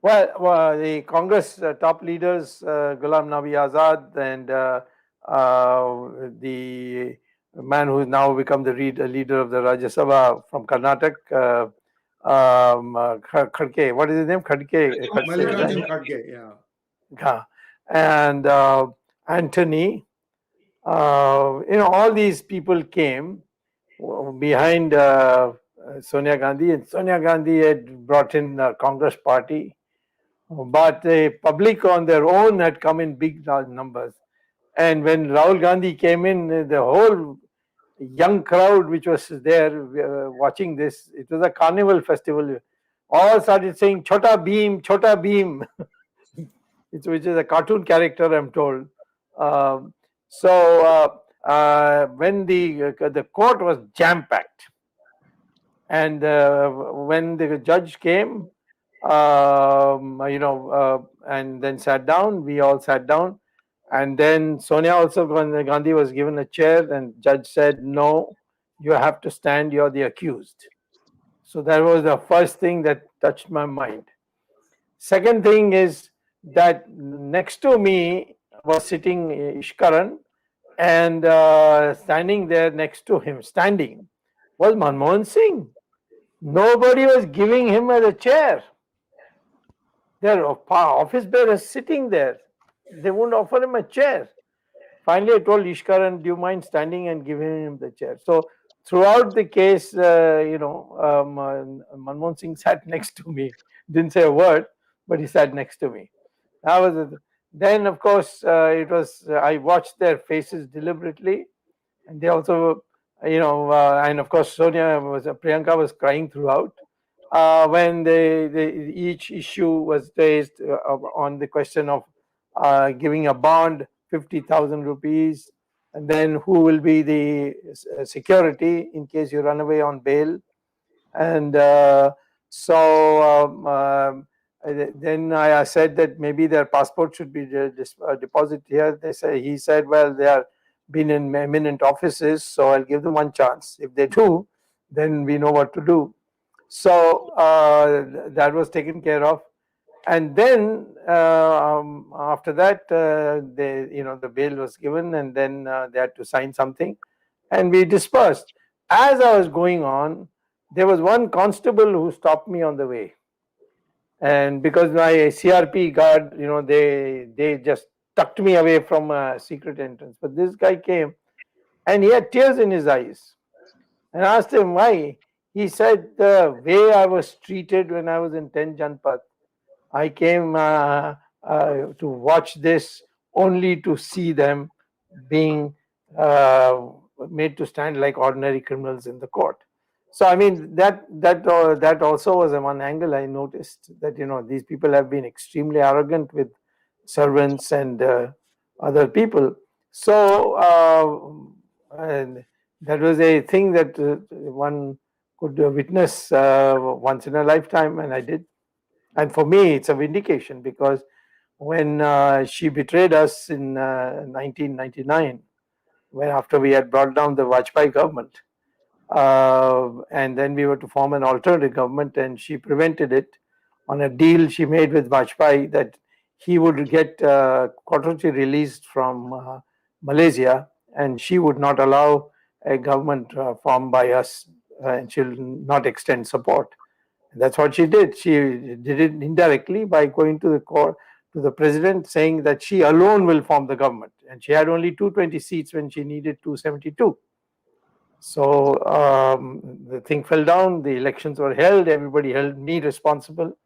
Well, the Congress top leaders, Ghulam Nabi Azad, and the man who has now become the leader of the Rajya Sabha from Karnataka, Khadge. What is his name? Khadge. Mallikarjun Khadge, yeah. And Anthony. All these people came behind Sonia Gandhi, and Sonia Gandhi had brought in the Congress party. But the public on their own had come in big numbers. And when Rahul Gandhi came in, the whole young crowd which was there watching this, it was a carnival festival, all started saying, Chota Bheem, Chota Bheem, which is a cartoon character, I'm told. When the court was jam-packed, and when the judge came, and then sat down. We all sat down, and then Sonia also, when Gandhi was given a chair, and judge said, "No, you have to stand. You're the accused." So that was the first thing that touched my mind. Second thing is that next to me was sitting Ishkaran, and standing there next to him, was Manmohan Singh. Nobody was giving him a chair. Their office bearers sitting there. They wouldn't offer him a chair. Finally, I told Ishkaran, do you mind standing and giving him the chair? So throughout the case, Manmohan Singh sat next to me. Didn't say a word, but he sat next to me. Then, of course, I watched their faces deliberately. And they also, and of course, Priyanka was crying throughout. When each issue was raised on the question of giving a bond, 50,000 rupees, and then who will be the security in case you run away on bail. And then I said that maybe their passport should be deposited here. He said, well, they are been in eminent offices, so I'll give them one chance. If they do, then we know what to do. So that was taken care of, and then after that, the bail was given, and then they had to sign something, and we dispersed. As I was going on, there was one constable who stopped me on the way. And because my CRP guard, they just tucked me away from a secret entrance. But this guy came and he had tears in his eyes. And I asked him why. He said, the way I was treated when I was in 10 Janpat, I came to watch this only to see them being made to stand like ordinary criminals in the court. So I mean that also was one angle I noticed, that these people have been extremely arrogant with servants and other people. So and that was a thing that one could witness once in a lifetime, and I did. And for me, it's a vindication, because when she betrayed us in 1999, when after we had brought down the Vajpayee government, and then we were to form an alternative government, and she prevented it on a deal she made with Vajpayee that he would get Kotochi released from Malaysia, and she would not allow a government formed by us, and she'll not extend support. And that's what she did. She did it indirectly by going to the court, to the president, saying that she alone will form the government, and she had only 220 seats when she needed 272. So the thing fell down. The elections were held. Everybody held me responsible.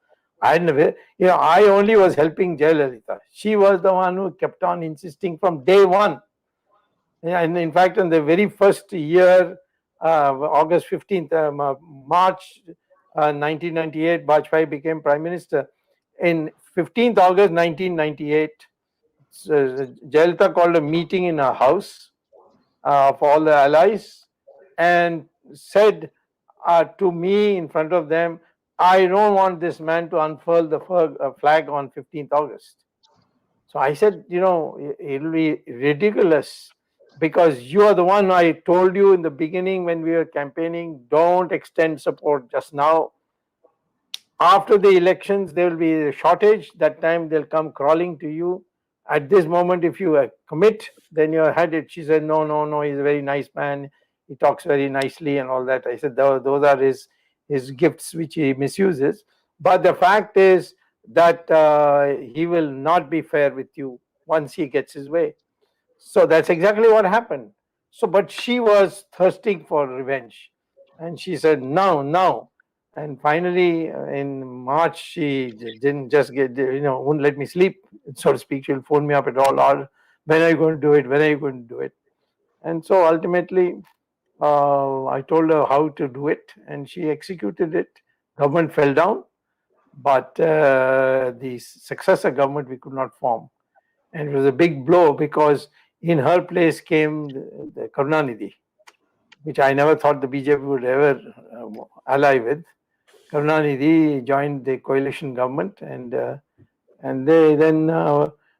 I only was helping Jayalalitha. She was the one who kept on insisting from day one. And in fact, in the very first year, August 15th, March 1998, Vajpayee became Prime Minister. In 15th August 1998, Jayalalitha called a meeting in her house for all the allies and said to me in front of them, I don't want this man to unfurl the flag on 15th August. So I said, it'll be ridiculous, because you are the one I told you in the beginning when we were campaigning, don't extend support just now. After the elections, there will be a shortage. That time they'll come crawling to you. At this moment, if you commit, then you're had it. She said, no, he's a very nice man. He talks very nicely and all that. I said, those are his gifts which he misuses. But the fact is that he will not be fair with you once he gets his way. So that's exactly what happened. So, but she was thirsting for revenge, and she said, no. And finally, in March, she didn't just wouldn't let me sleep, so to speak. She'll phone me up at all hours. When are you going to do it? When are you going to do it? And so ultimately, I told her how to do it, and she executed it. Government fell down, but the successor government we could not form. And it was a big blow, because in her place came the Karunanidhi, which I never thought the BJP would ever ally with. Karunanidhi joined the coalition government, and they then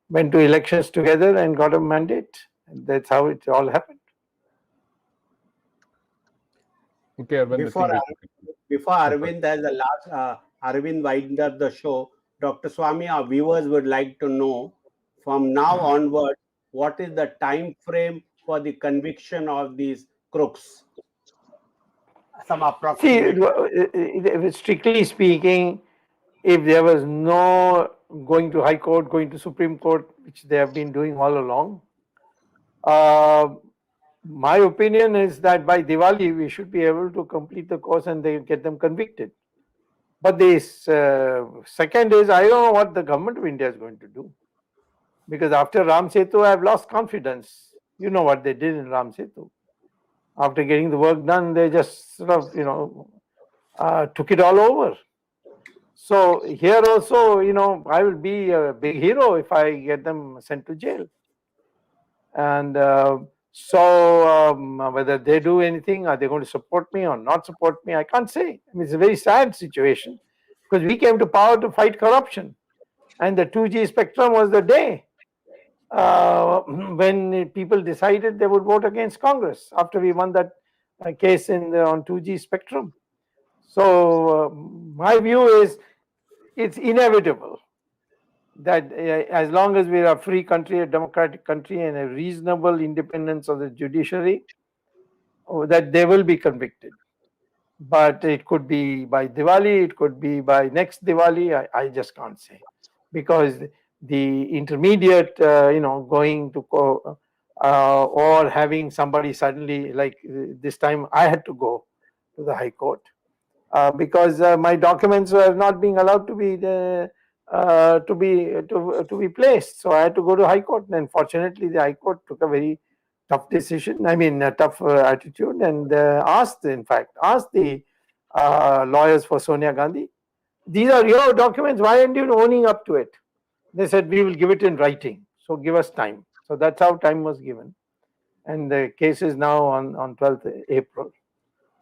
went to elections together and got a mandate. And that's how it all happened. Okay, Arvind, Before Arvind has the last, Arvind wind up the show, Dr. Swamy, our viewers would like to know from now onward, what is the time frame for the conviction of these crooks? Some approximate. See, strictly speaking, if there was no going to High Court, going to Supreme Court, which they have been doing all along, my opinion is that by Diwali, we should be able to complete the course and they get them convicted. But this second is, I don't know what the government of India is going to do. Because after Ram Setu, I have lost confidence. You know what they did in Ram Setu. After getting the work done, they just sort of, took it all over. So here also, I will be a big hero if I get them sent to jail. And whether they do anything, are they going to support me or not support me, I can't say. I mean, it's a very sad situation, because we came to power to fight corruption. And the 2G spectrum was the day when people decided they would vote against Congress after we won that case on 2G spectrum. So my view is it's inevitable that as long as we are a free country, a democratic country, and a reasonable independence of the judiciary, that they will be convicted. but it could be by Diwali, it could be by next Diwali. I just can't say, because the intermediate, going to or having somebody suddenly, like this time I had to go to the High Court because my documents were not being allowed to be placed. So I had to go to High Court, and fortunately the High Court took a very tough decision. I mean, a tough attitude, and asked the lawyers for Sonia Gandhi, these are your documents, why aren't you owning up to it? They said, we will give it in writing, so give us time. So that's how time was given, and the case is now on 12th April,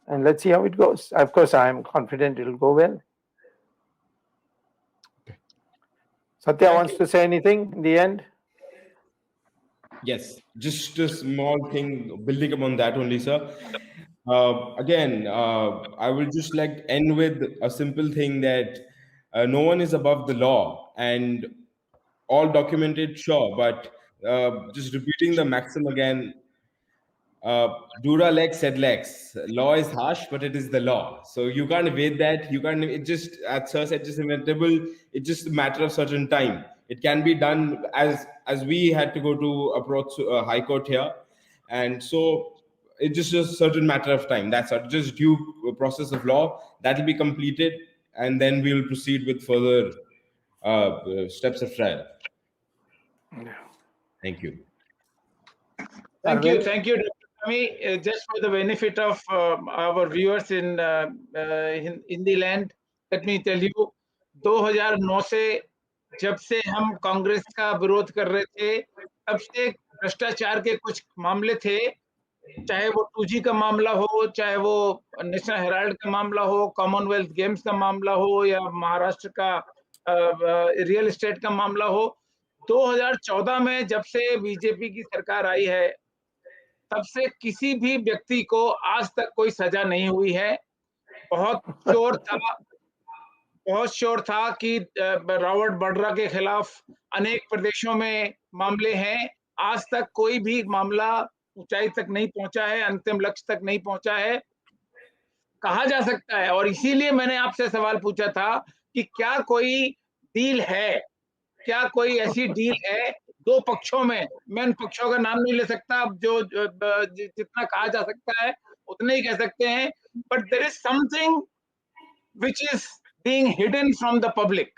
and let's see how it goes. Of course, I am confident it will go well. Satya wants to say anything in the end? Yes, just a small thing building upon that only, sir. Again, I will just like end with a simple thing that no one is above the law, and all documented, sure, but just repeating the maxim again, dura lex sed lex. Law is harsh, but it is the law. So you can't evade that. You can't. It just, as sir said, just inevitable. It's just a matter of certain time. It can be done as we had to go to approach High Court here, and so it's just a certain matter of time. That's just due process of law that will be completed, and then we will proceed with further steps of trial. Thank you. Thank you, Dr. Swamy. Just for the benefit of our viewers in Hindi land, let me tell you, 2009 से जब से हम कांग्रेस का विरोध कर रहे थे, तब से भ्रष्टाचार के कुछ मामले थे, चाहे वो 2G का मामला हो, चाहे वो नेशनल हेराल्ड का मामला हो, कॉमनवेल्थ गेम्स का मामला हो, या महाराष्ट्र का रियल एस्टेट का मामला हो. 2014 में जब से बीजेपी की सरकार आई है, तब से किसी भी व्यक्ति को आज तक कोई सजा नहीं हुई है. बहुत शोर था कि रॉबर्ट वड्रा के खिलाफ अनेक प्रदेशों में मामले हैं. आज तक कोई भी मामला ऊंचाई तक नहीं पहुंचा है, अंतिम लक्ष्य तक नहीं पहुंचा है. कहा जा सकता है, और इसीलिए मैंने आपसे सवाल पूछा था कि क्या कोई डील है, क्या कोई ऐसी डील है दो पक्षों में. मैं उन पक्षों का नाम नहीं ले सकता, अब जो जितना कहा जा सकता है उतना ही कह सकते हैं, but there is something which is being hidden from the public,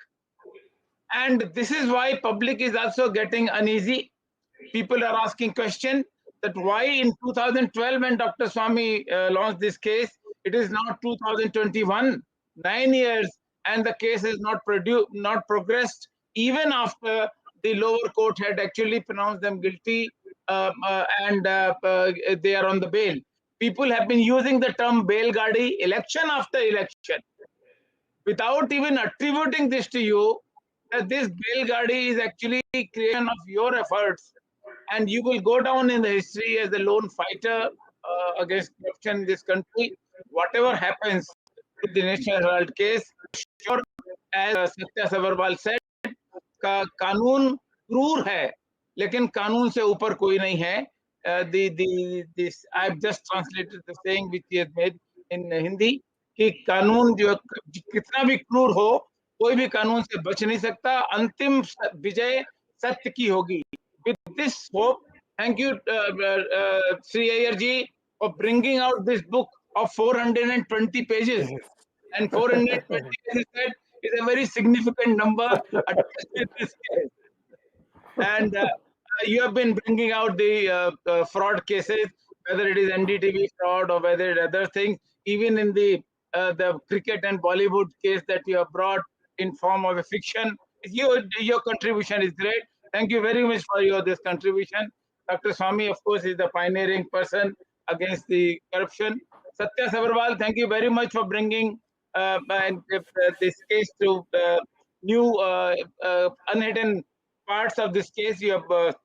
and this is why public is also getting uneasy. People are asking question that why in 2012 when Dr. Swamy launched this case, it is now 2021, 9 years, and the case is not progressed even after the lower court had actually pronounced them guilty, and they are on the bail. People have been using the term bail gadi election after election without even attributing this to you, that this bail gadi is actually creation of your efforts, and you will go down in the history as the lone fighter against corruption in this country. Whatever happens with the National Herald case, sure, as Satya Sabharwal said, कानून क्रूर है, लेकिन कानून से ऊपर कोई नहीं है. This I have just translated the saying which he has made in Hindi, कि कानून जो कितना भी क्रूर हो, कोई भी कानून से बच नहीं सकता. अंतिम विजय सत्य की होगी. With this hope, thank you, Sree Iyer ji, for bringing out this book of 420 pages. And 420 pages is a very significant number attached to this case. And you have been bringing out the fraud cases, whether it is NDTV fraud or whether it is other things, even in the cricket and Bollywood case that you have brought in form of a fiction. Your contribution is great. Thank you very much for this contribution. Dr. Swamy, of course, is the pioneering person against the corruption. Satya Sabharwal, thank you very much for bringing this case to new unhidden parts of this case you have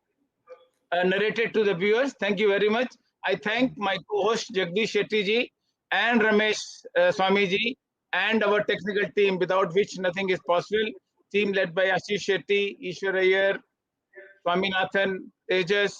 narrated to the viewers. Thank you very much. I thank my co-host Jagdish Shetty ji and Ramesh Swamy ji and our technical team, without which nothing is possible. Team led by Ashish Shetty, Ishwar Iyer, Swaminathan, Tejas,